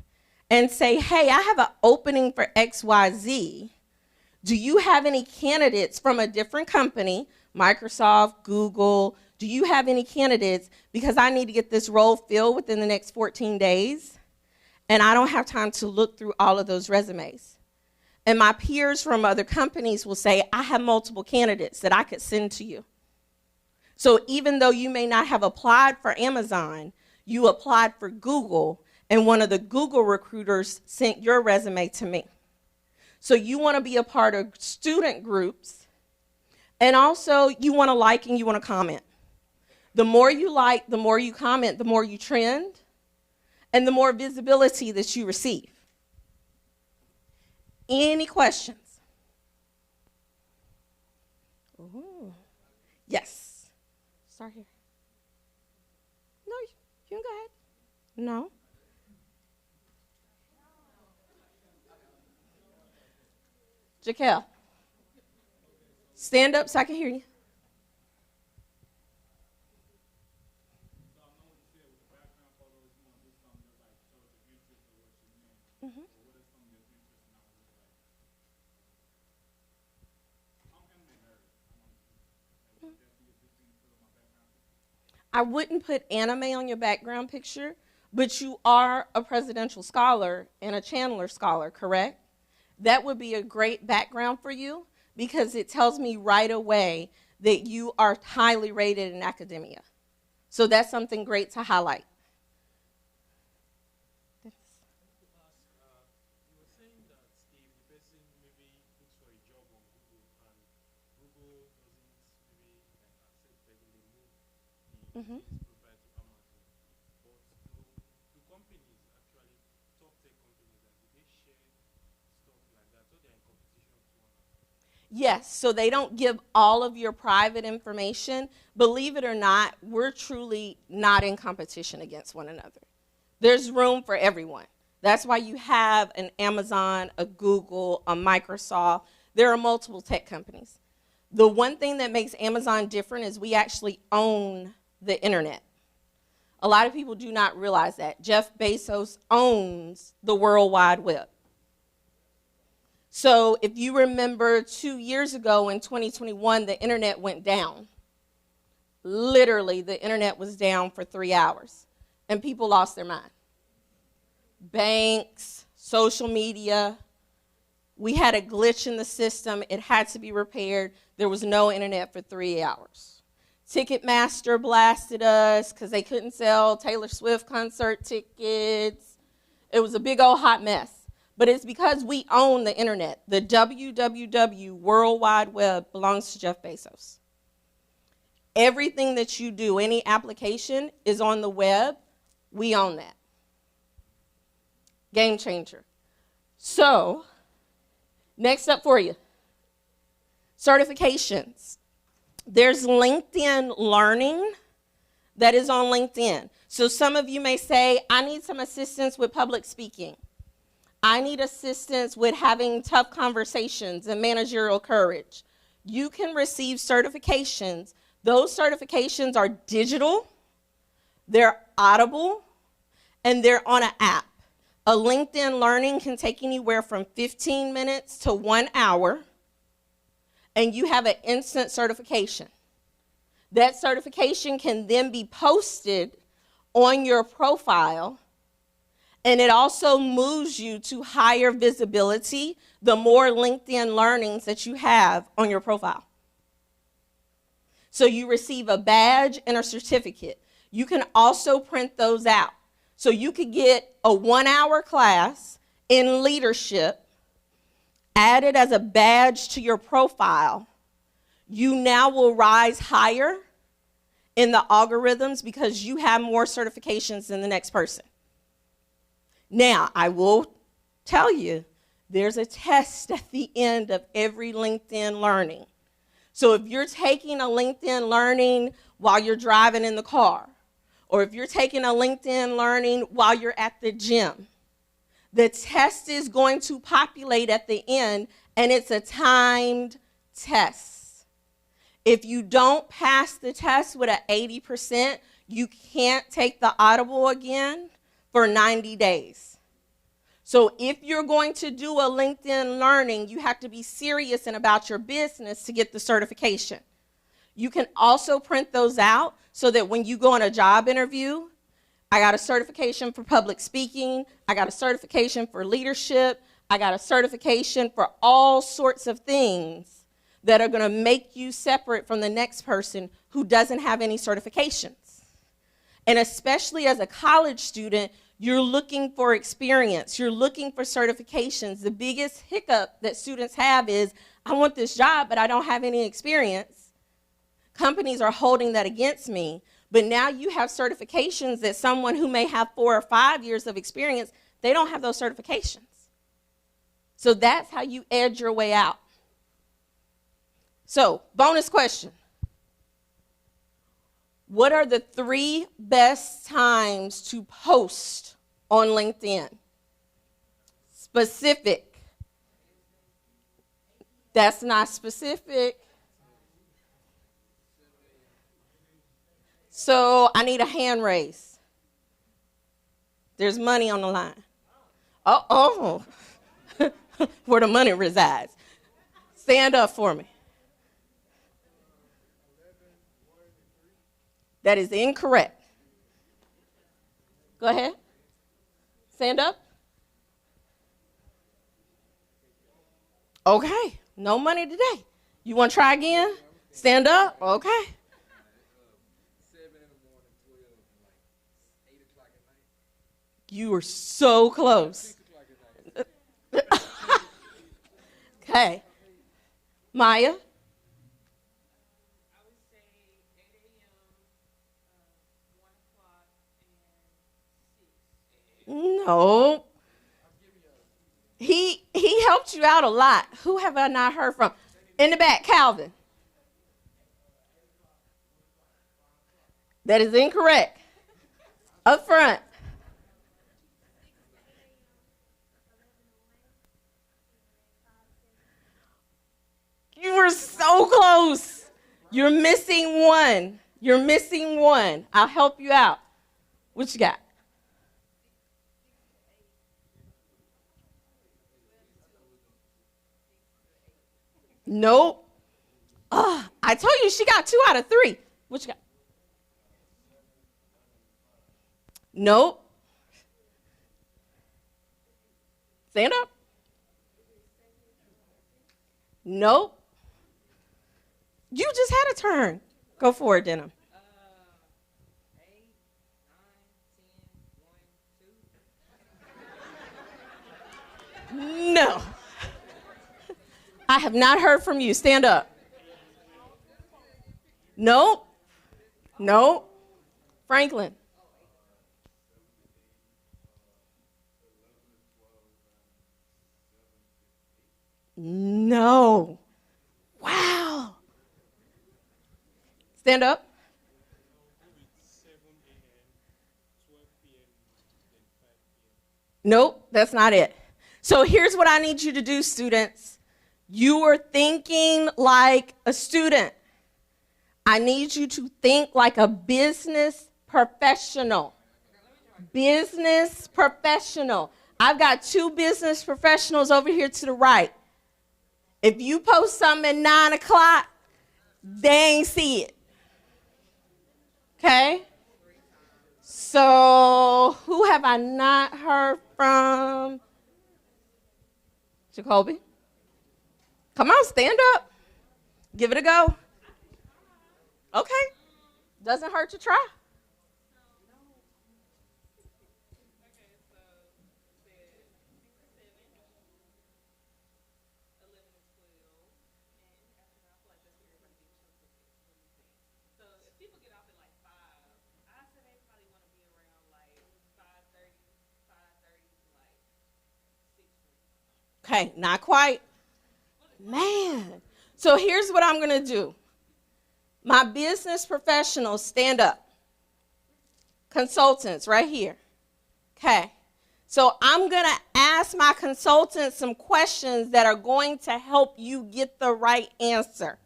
and say, hey, I have an opening for XYZ. Do you have any candidates from a different company, Microsoft, Google, do you have any candidates, because I need to get this role filled within the next 14 days, and I don't have time to look through all of those resumes. And my peers from other companies will say, I have multiple candidates that I could send to you. So even though you may not have applied for Amazon, you applied for Google, and one of the Google recruiters sent your resume to me. So you want to be a part of student groups, and also you want to like and you want to comment. The more you like, the more you comment, the more you trend, and the more visibility that you receive. Any questions? Ooh. Yes. Start here. No, you can go ahead. No. Jaquel, stand up so I can hear you. Mm-hmm. I wouldn't put anime on your background picture, but you are a presidential scholar and a Chandler scholar, correct? That would be a great background for you because it tells me right away that you are highly rated in academia. So that's something great to highlight. You were saying that if the person maybe looks for a job on Google and Google doesn't maybe accept that they move the Mm-hmm. profile to Amazon, but do companies actually, top tech companies, and do they share stuff like that so they're in competition to one another? Yes, so they don't give all of your private information. Believe it or not, we're truly not in competition against one another. There's room for everyone. That's why you have an Amazon, a Google, a Microsoft. There are multiple tech companies. The one thing that makes Amazon different is we actually own the internet. A lot of people do not realize that. Jeff Bezos owns the World Wide Web. So if you remember 2 years ago in 2021, the internet went down. Literally, the internet was down for 3 hours, and people lost their mind. Banks, social media, we had a glitch in the system. It had to be repaired. There was no internet for 3 hours. Ticketmaster blasted us because they couldn't sell Taylor Swift concert tickets. It was a big old hot mess. But it's because we own the internet. The www World Wide Web belongs to Jeff Bezos. Everything that you do, any application is on the web. We own that. Game changer. So, next up for you, certifications. There's LinkedIn Learning that is on LinkedIn. So some of you may say, I need some assistance with public speaking. I need assistance with having tough conversations and managerial courage. You can receive certifications. Those certifications are digital, they're audible, and they're on an app. A LinkedIn Learning can take anywhere from 15 minutes to 1 hour, and you have an instant certification. That certification can then be posted on your profile, and it also moves you to higher visibility the more LinkedIn learnings that you have on your profile. So you receive a badge and a certificate. You can also print those out. So you could get a 1 hour class in leadership, add it as a badge to your profile. You now will rise higher in the algorithms because you have more certifications than the next person. Now, I will tell you, there's a test at the end of every LinkedIn Learning. So if you're taking a LinkedIn Learning while you're driving in the car, or if you're taking a LinkedIn Learning while you're at the gym, the test is going to populate at the end, and it's a timed test. If you don't pass the test with an 80%, you can't take the Audible again for 90 days. So if you're going to do a LinkedIn Learning, you have to be serious and about your business to get the certification. You can also print those out so that when you go on a job interview, I got a certification for public speaking, I got a certification for leadership, I got a certification for all sorts of things that are going to make you separate from the next person who doesn't have any certifications. And especially as a college student, you're looking for experience, you're looking for certifications. The biggest hiccup that students have is, I want this job, but I don't have any experience. Companies are holding that against me, but now you have certifications that someone who may have 4 or 5 years of experience, they don't have those certifications. So that's how you edge your way out. So, bonus question. What are the 3 best times to post on LinkedIn? Specific. That's not specific. So I need a hand raise. There's money on the line. Uh-oh. Where the money resides. Stand up for me. That is incorrect. Go ahead. Stand up. Okay. No money today. You want to try again? Stand up. Okay. 7 in the morning, 12, and like 8 o'clock at night. You were so close. 6 o'clock at night. Okay. Maya? I would say 8 a.m., 1 o'clock, and 6. No. He helped you out a lot. Who have I not heard from? In the back, Calvin. That is incorrect. Up front. You were so close. You're missing one. You're missing one. I'll help you out. What you got? Nope. I told you she got 2 out of 3. What you got? Nope. Stand up. Nope. You just had a turn. Go for it, Denham. 8, 9, 10, 1, 2. No. I have not heard from you. Stand up. Nope. Nope. Franklin. No. Wow. Stand up. 7 a.m., 12 p.m., then 5 p.m. Nope, that's not it. So here's what I need you to do, students. You are thinking like a student. I need you to think like a business professional. Business professional. I've got 2 business professionals over here to the right. If you post something at 9 o'clock, they ain't see it. Okay? So who have I not heard from? Jacoby? Come on, stand up. Give it a go. Okay. Doesn't hurt to try. Okay, not quite. Man. So here's what I'm going to do. My business professionals, stand up. Consultants, right here. Okay. So I'm going to ask my consultants some questions that are going to help you get the right answer.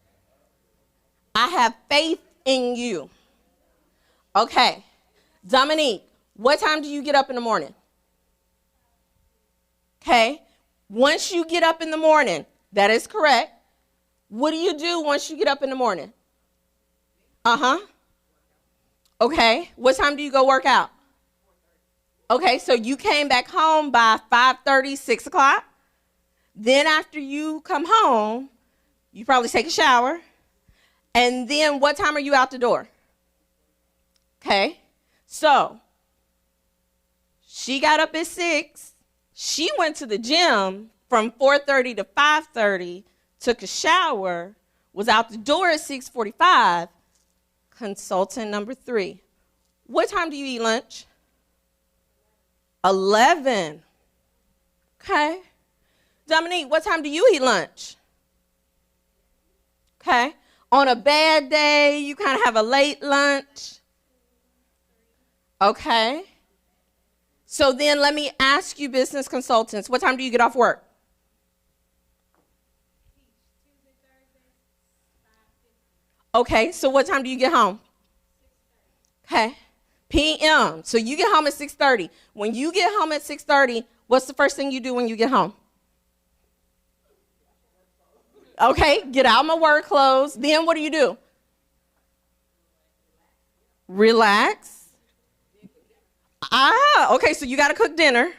I have faith in you. Okay. Dominique, what time do you get up in the morning? Okay. Once you get up in the morning, that is correct. What do you do once you get up in the morning? Uh-huh. Okay. What time do you go work out? Okay, so you came back home by 5:30, 6 o'clock. Then after you come home, you probably take a shower. And then what time are you out the door? Okay. So she got up at 6. She went to the gym from 4:30 to 5:30, took a shower, was out the door at 6:45. Consultant number 3. What time do you eat lunch? 11. Okay. Dominique, what time do you eat lunch? Okay. On a bad day, you kind of have a late lunch. Okay. So then let me ask you, business consultants, what time do you get off work? Okay, so what time do you get home? Okay. PM. So you get home at 6:30. When you get home at 6:30, what's the first thing you do when you get home? Okay, get out my work clothes. Then what do? Relax. Okay, so you got to cook dinner.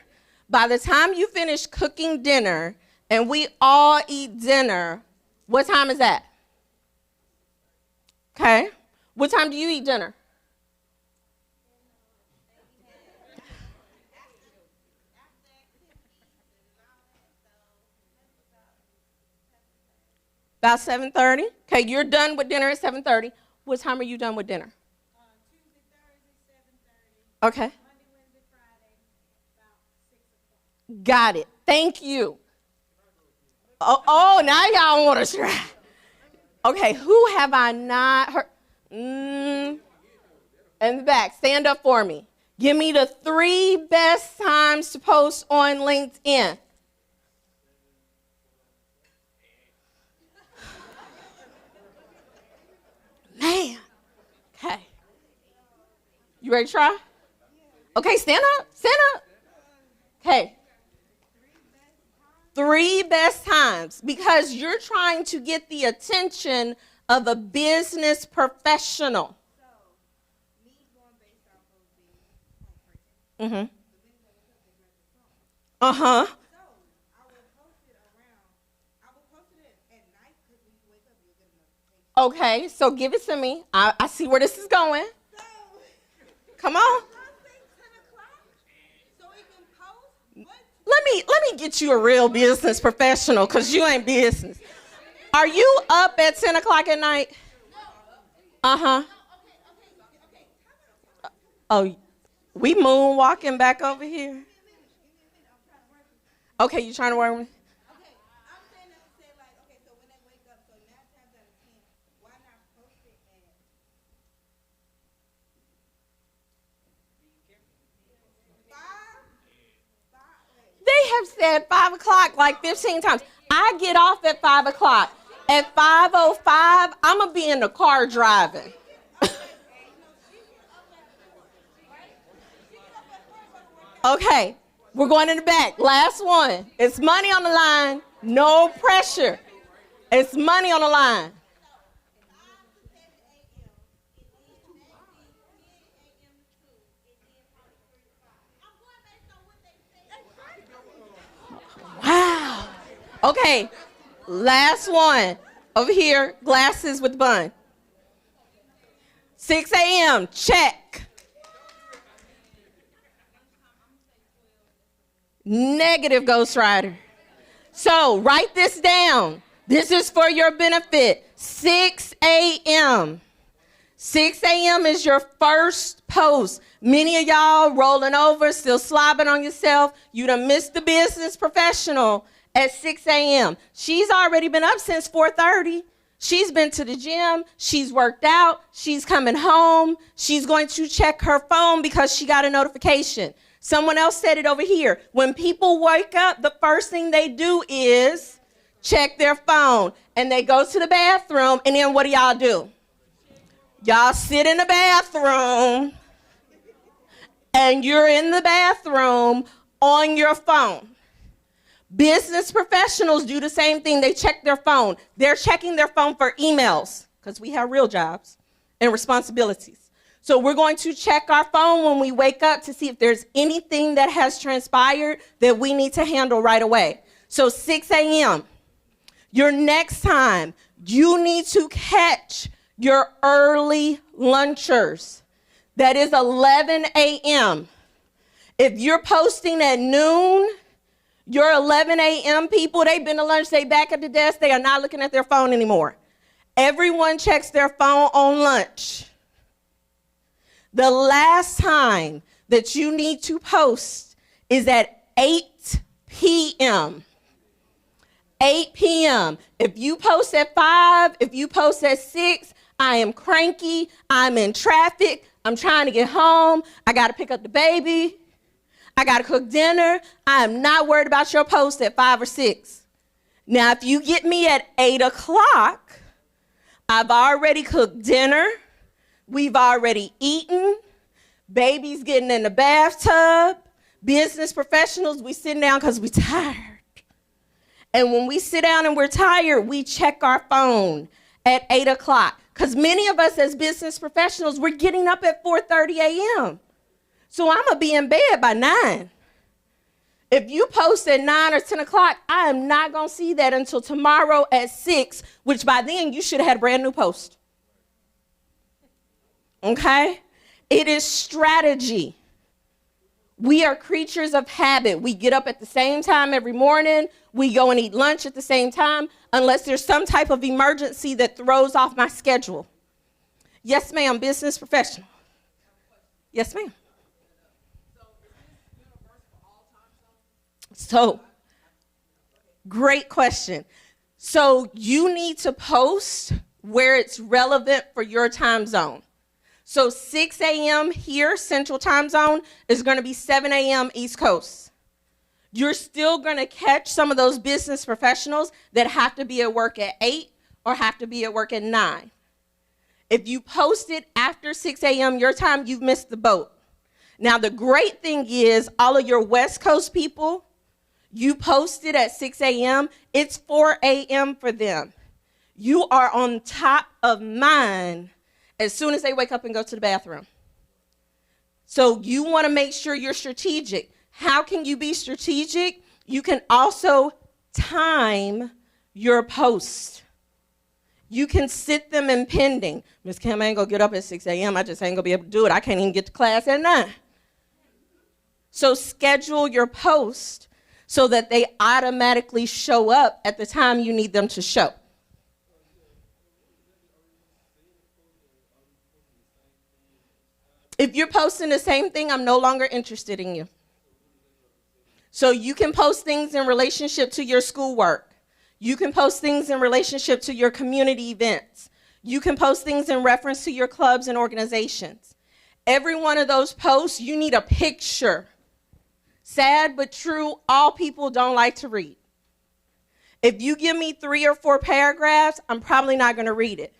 By the time you finish cooking dinner and we all eat dinner, what time is that? Okay. What time do you eat dinner? About 7:30. Okay, you're done with dinner at 7:30. What time are you done with dinner? Tuesday, Thursday, 7:30. Okay. Monday, Wednesday, Friday, about 6 o'clock. Got it. Thank you. Oh, now y'all want to try. Okay, who have I not heard? In the back, stand up for me. Give me the 3 best times to post on LinkedIn. Man. Okay. You ready to try? Okay, stand up. Stand up. Okay. 3 best times, because you're trying to get the attention of a business professional. So, me going based off of the home person. Uh-huh. So, I will post it at night, because when you wake up, you'll get a notification. Okay, so give it to me. I see where this is going. So, Come on. I'll say 10 o'clock, so it can post what. Let me get you a real business professional, because you ain't business. Are you up at 10 o'clock at night? Uh-huh. Okay. Oh, we moonwalking back over here. Okay, you trying to work with me? Okay, I'm saying like, okay, so when they wake up, so 9 times out of 10, why not post it at 5? They have said 5 o'clock like 15 times. I get off at 5 o'clock. At 5:05, I'm going to be in the car driving. Okay, we're going in the back. Last one. It's money on the line. No pressure. It's money on the line. Wow. Okay, last one. Over here, glasses with bun. 6 a.m., check. Negative, Ghost Rider. So write this down. This is for your benefit. 6 a.m. 6 a.m. is your first post. Many of y'all rolling over, still slobbing on yourself. You done missed the business professional at 6 a.m. She's already been up since 4:30. She's been to the gym. She's worked out. She's coming home. She's going to check her phone because she got a notification. Someone else said it over here. When people wake up, the first thing they do is check their phone. And they go to the bathroom, and then what do? Y'all sit in the bathroom, and you're in the bathroom on your phone. Business professionals do the same thing. They check their phone. They're checking their phone for emails, because we have real jobs. and responsibilities. So we're going to check our phone when we wake up to see if there's anything that has transpired that we need to handle right away. So 6 a.m., your next time, you need to catch your early lunchers. That is 11 a.m. If you're posting at noon, your 11 a.m. people, they've been to lunch, they back at the desk, they are not looking at their phone anymore. Everyone checks their phone on lunch. The last time that you need to post is at 8 p.m. 8 p.m. If you post at 5, if you post at 6, I am cranky, I'm in traffic, I'm trying to get home, I got to pick up the baby, I got to cook dinner. I am not worried about your post at 5 or 6. Now, if you get me at 8 o'clock, I've already cooked dinner. We've already eaten. Baby's getting in the bathtub. Business professionals, we sitting down because we're tired. And when we sit down and we're tired, we check our phone at 8 o'clock. Because many of us as business professionals, we're getting up at 4:30 a.m. So I'm going to be in bed by 9. If you post at 9 or 10 o'clock, I am not going to see that until tomorrow at 6, which by then you should have had a brand new post. Okay? It is strategy. We are creatures of habit. We get up at the same time every morning. We go and eat lunch at the same time, unless there's some type of emergency that throws off my schedule. Yes, ma'am, business professional. Yes, ma'am. So, great question. So you need to post where it's relevant for your time zone. So 6 a.m. here, Central Time Zone, is going to be 7 a.m. East Coast. You're still going to catch some of those business professionals that have to be at work at 8 or have to be at work at 9. If you post it after 6 a.m. your time, you've missed the boat. Now, the great thing is all of your West Coast people, you posted at 6 a.m., it's 4 a.m. for them. You are on top of mind as soon as they wake up and go to the bathroom. So you want to make sure you're strategic. How can you be strategic? You can also time your post. You can sit them in pending. Miss Kim, I ain't going to get up at 6 a.m. I just ain't going to be able to do it. I can't even get to class at 9. So schedule your post so that they automatically show up at the time you need them to show. If you're posting the same thing, I'm no longer interested in you. So you can post things in relationship to your schoolwork. You can post things in relationship to your community events. You can post things in reference to your clubs and organizations. Every one of those posts, you need a picture. Sad but true, all people don't like to read. If you give me 3 or 4 paragraphs, I'm probably not going to read it.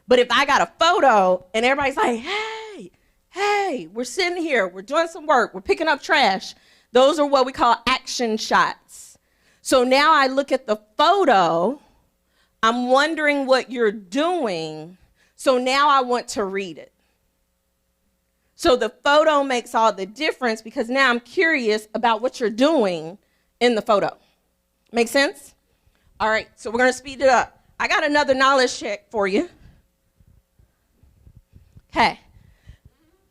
But if I got a photo and everybody's like, hey, we're sitting here, we're doing some work, we're picking up trash, those are what we call action shots. So now I look at the photo, I'm wondering what you're doing, so now I want to read it. So the photo makes all the difference because now I'm curious about what you're doing in the photo. Make sense? All right, so we're going to speed it up. I got another knowledge check for you. Okay.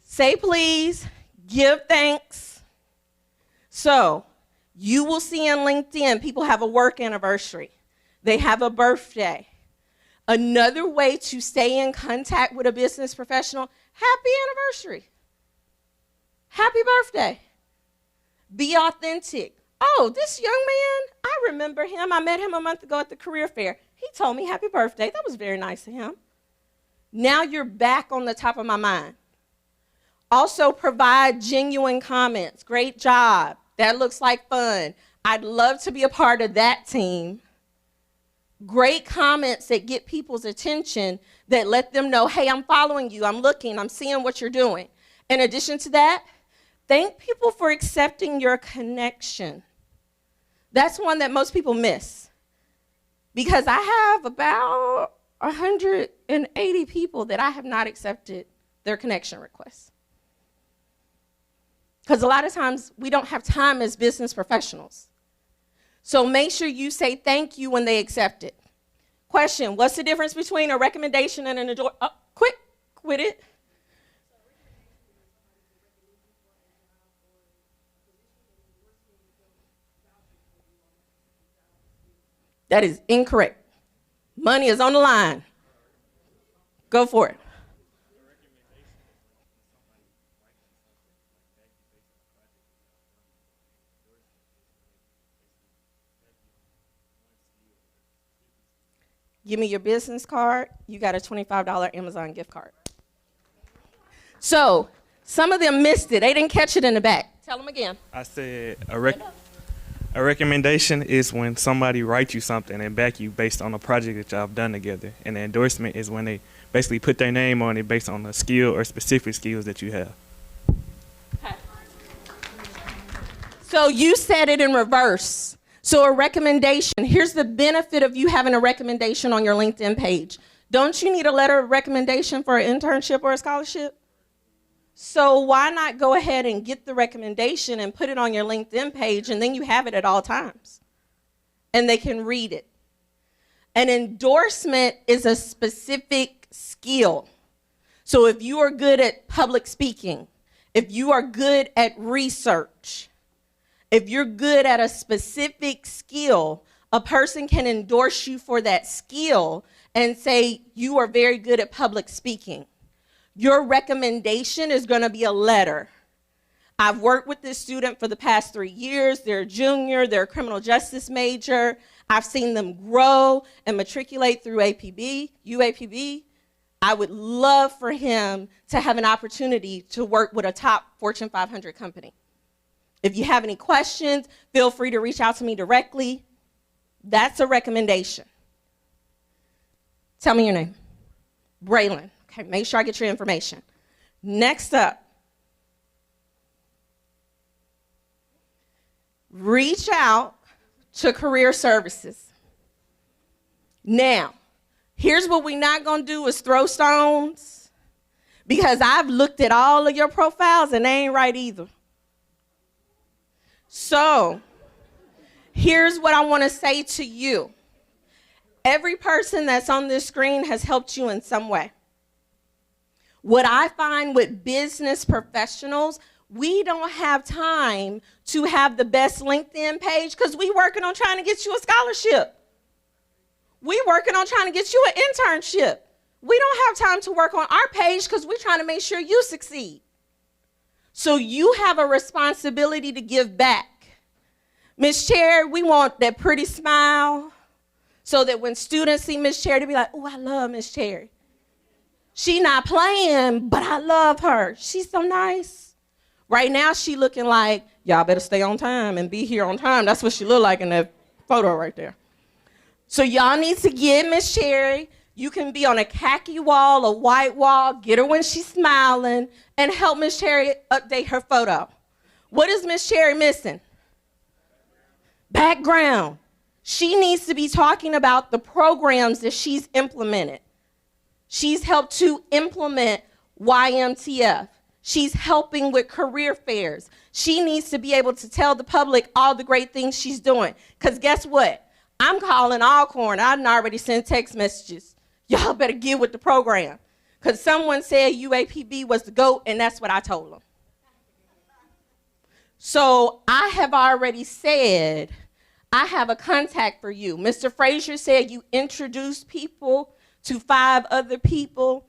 Say please, give thanks. So you will see on LinkedIn, people have a work anniversary. They have a birthday. Another way to stay in contact with a business professional, happy anniversary. Happy birthday. Be authentic. Oh, this young man, I remember him. I met him a month ago at the career fair. He told me happy birthday. That was very nice of him. Now you're back on the top of my mind. Also provide genuine comments. Great job. That looks like fun. I'd love to be a part of that team. Great comments that get people's attention, that let them know, hey, I'm following you, I'm looking, I'm seeing what you're doing. In addition to that, thank people for accepting your connection. That's one that most people miss. Because I have about 150 280 people that I have not accepted their connection requests. Because a lot of times we don't have time as business professionals. So make sure you say thank you when they accept it. Question, what's the difference between a recommendation and an endorsement? Oh, quit it. That is incorrect. Money is on the line. Go for it. Give me your business card. You got a $25 Amazon gift card. So some of them missed it. They didn't catch it in the back. Tell them again. I said a recommendation is when somebody writes you something and back you based on a project that y'all have done together. And the endorsement is when they basically put their name on it based on a skill or specific skills that you have. Okay. So you said it in reverse. So a recommendation, here's the benefit of you having a recommendation on your LinkedIn page. Don't you need a letter of recommendation for an internship or a scholarship? So why not go ahead and get the recommendation and put it on your LinkedIn page, and then you have it at all times, and they can read it. An endorsement is a specific skill. So if you are good at public speaking, if you are good at research, if you're good at a specific skill, a person can endorse you for that skill and say you are very good at public speaking. Your recommendation is going to be a letter. I've worked with this student for the past 3 years. They're a junior. They're a criminal justice major. I've seen them grow and matriculate through UAPB. I would love for him to have an opportunity to work with a top Fortune 500 company. If you have any questions, feel free to reach out to me directly. That's a recommendation. Tell me your name. Braylon. Okay, make sure I get your information. Next up, reach out to career services. Now, here's what we're not going to do is throw stones, because I've looked at all of your profiles and they ain't right either. So here's what I want to say to you. Every person that's on this screen has helped you in some way. What I find with business professionals, we don't have time to have the best LinkedIn page because we working on trying to get you a scholarship. We working on trying to get you an internship. We don't have time to work on our page because we're trying to make sure you succeed. So you have a responsibility to give back. Miss Cherry, we want that pretty smile so that when students see Miss Cherry, they be like, oh, I love Miss Cherry. She not playing, but I love her. She's so nice. Right now, she looking like, y'all better stay on time and be here on time. That's what she look like in that photo right there. So y'all need to get Miss Cherry. You can be on a khaki wall, a white wall, get her when she's smiling, and help Miss Cherry update her photo. What is Miss Cherry missing? Background. She needs to be talking about the programs that she's implemented. She's helped to implement YMTF. She's helping with career fairs. She needs to be able to tell the public all the great things she's doing. Because guess what? I'm calling Alcorn. I done already sent text messages. Y'all better get with the program. Because someone said UAPB was the GOAT, and that's what I told them. So I have already said, I have a contact for you. Mr. Frazier said you introduced people to 5 other people.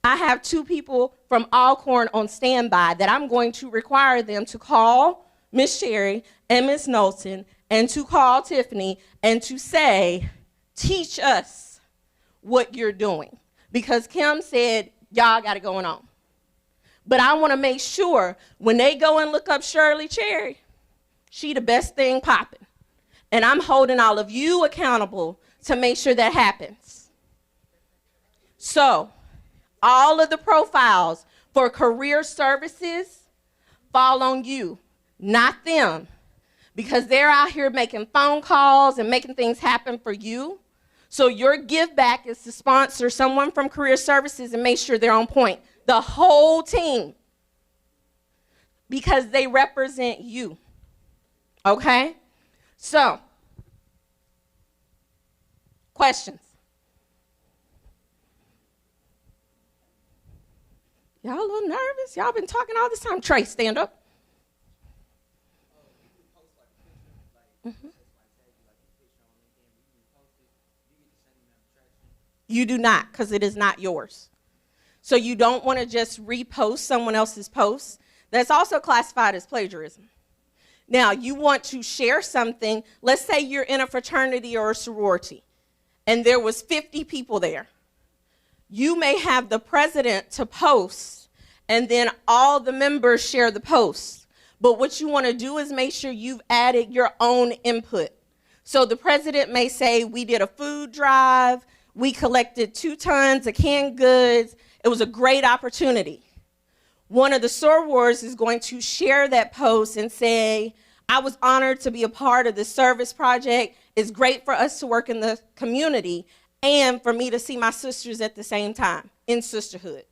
I have 2 people from Alcorn on standby that I'm going to require them to call Miss Sherry and Miss Knowlton and to call Tiffany and to say, teach us what you're doing. Because Kim said, y'all got it going on. But I want to make sure when they go and look up Shirley Cherry, she the best thing popping. And I'm holding all of you accountable to make sure that happens. So, all of the profiles for career services fall on you, not them, because they're out here making phone calls and making things happen for you. So your give back is to sponsor someone from career services and make sure they're on point. The whole team. Because they represent you. Okay? So, questions? Y'all a little nervous? Y'all been talking all this time. Trey, stand up. You do not, because it is not yours. So you don't want to just repost someone else's post. That's also classified as plagiarism. Now, you want to share something. Let's say you're in a fraternity or a sorority, and there was 50 people there. You may have the president to post, and then all the members share the post. But what you want to do is make sure you've added your own input. So the president may say, we did a food drive, we collected 2 tons of canned goods. It was a great opportunity. One of the sorors is going to share that post and say, I was honored to be a part of this service project. It's great for us to work in the community and for me to see my sisters at the same time in sisterhood.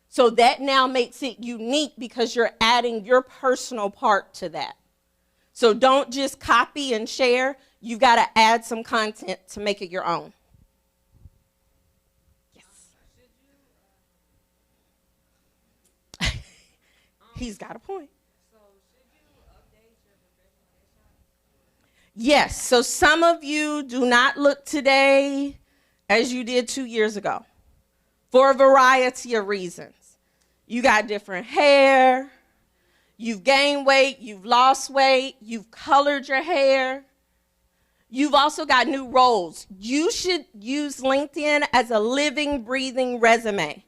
So that now makes it unique because you're adding your personal part to that. So don't just copy and share. You've got to add some content to make it your own. He's got a point. So should you update your professional headshot? Yes, so some of you do not look today as you did 2 years ago for a variety of reasons. You got different hair, you've gained weight, you've lost weight, you've colored your hair. You've also got new roles. You should use LinkedIn as a living, breathing resume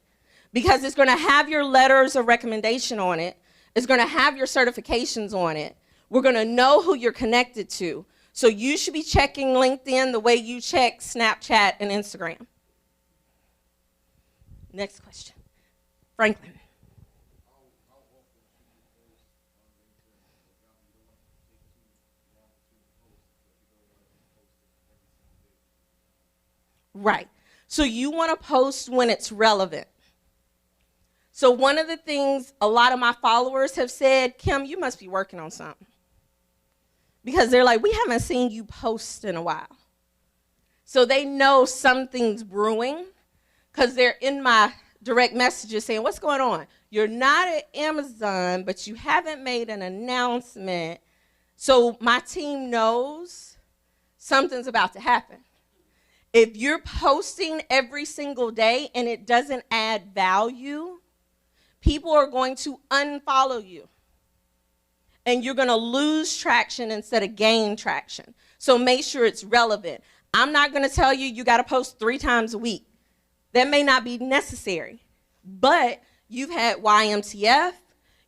because it's going to have your letters of recommendation on it. It's going to have your certifications on it. We're going to know who you're connected to. So you should be checking LinkedIn the way you check Snapchat and Instagram. Next question. Franklin. Right. So you want to post when it's relevant. So one of the things a lot of my followers have said, Kim, you must be working on something. Because they're like, we haven't seen you post in a while. So they know something's brewing because they're in my direct messages saying, what's going on? You're not at Amazon, but you haven't made an announcement. So my team knows something's about to happen. If you're posting every single day and it doesn't add value, people are going to unfollow you. And you're going to lose traction instead of gain traction. So make sure it's relevant. I'm not going to tell you you got to post 3 times a week. That may not be necessary. But you've had YMTF,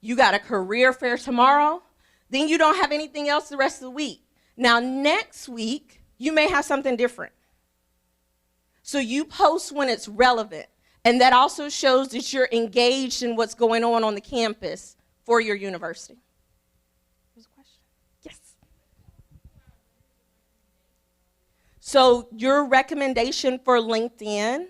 you got a career fair tomorrow, then you don't have anything else the rest of the week. Now next week, you may have something different. So you post when it's relevant. And that also shows that you're engaged in what's going on the campus for your university. There's a question? Yes. So your recommendation for LinkedIn,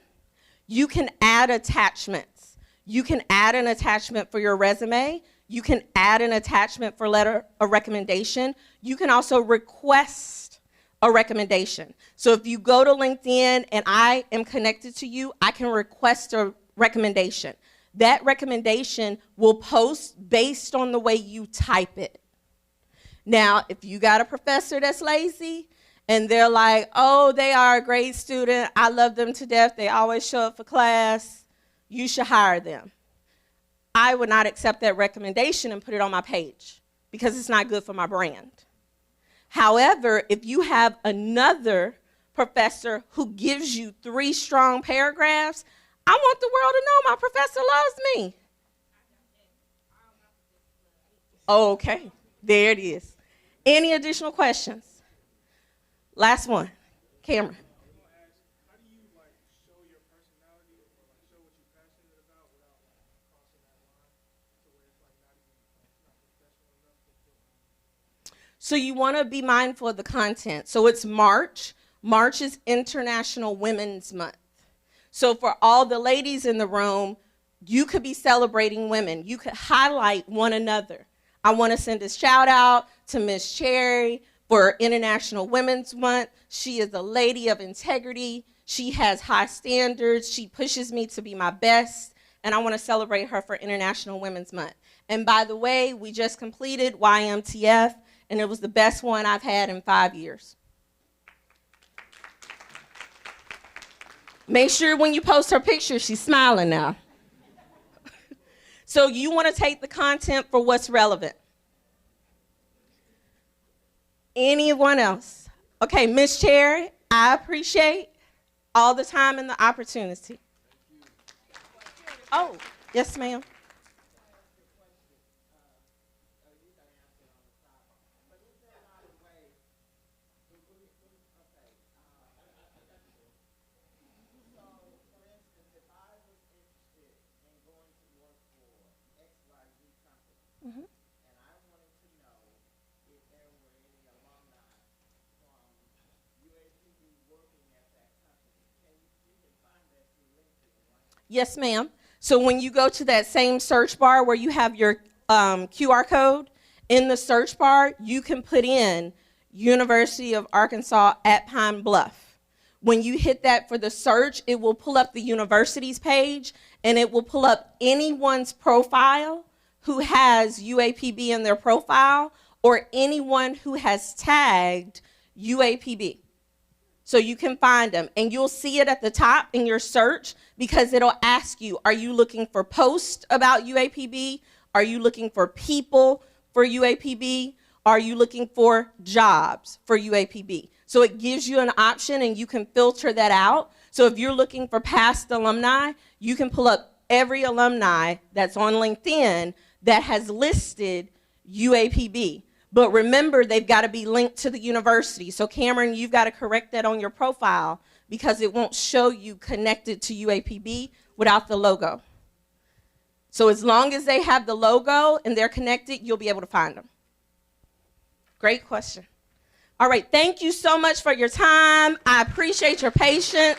you can add attachments. You can add an attachment for your resume. You can add an attachment for letter of recommendation. You can also request a recommendation. So if you go to LinkedIn and I am connected to you, I can request a recommendation. That recommendation will post based on the way you type it. Now, if you got a professor that's lazy and they're like, oh, they are a great student, I love them to death, they always show up for class, you should hire them. I would not accept that recommendation and put it on my page because it's not good for my brand. However, if you have another professor who gives you 3 strong paragraphs, I want the world to know my professor loves me. Okay, there it is. Any additional questions? Last one. Cameron. How do you show your personality or show what you're passionate about without crossing that line to where it's not professional enough to feel? So you want to be mindful of the content. So it's March. March is International Women's Month. So for all the ladies in the room, you could be celebrating women. You could highlight one another. I want to send a shout out to Miss Cherry for International Women's Month. She is a lady of integrity. She has high standards. She pushes me to be my best, and I want to celebrate her for International Women's Month. And by the way, we just completed YMTF, and it was the best one I've had in 5 years. Make sure when you post her picture, she's smiling now. So you want to take the content for what's relevant. Anyone else? Okay, Miss Cherry, I appreciate all the time and the opportunity. Oh, yes, ma'am. Yes, ma'am. So when you go to that same search bar where you have your QR code, in the search bar, you can put in University of Arkansas at Pine Bluff. When you hit that for the search, it will pull up the university's page, and it will pull up anyone's profile who has UAPB in their profile or anyone who has tagged UAPB. So you can find them, and you'll see it at the top in your search because it'll ask you, are you looking for posts about UAPB? Are you looking for people for UAPB? Are you looking for jobs for UAPB? So it gives you an option, and you can filter that out. So if you're looking for past alumni, you can pull up every alumni that's on LinkedIn that has listed UAPB. But remember, they've got to be linked to the university. So Cameron, you've got to correct that on your profile because it won't show you connected to UAPB without the logo. So as long as they have the logo and they're connected, you'll be able to find them. Great question. All right, thank you so much for your time. I appreciate your patience.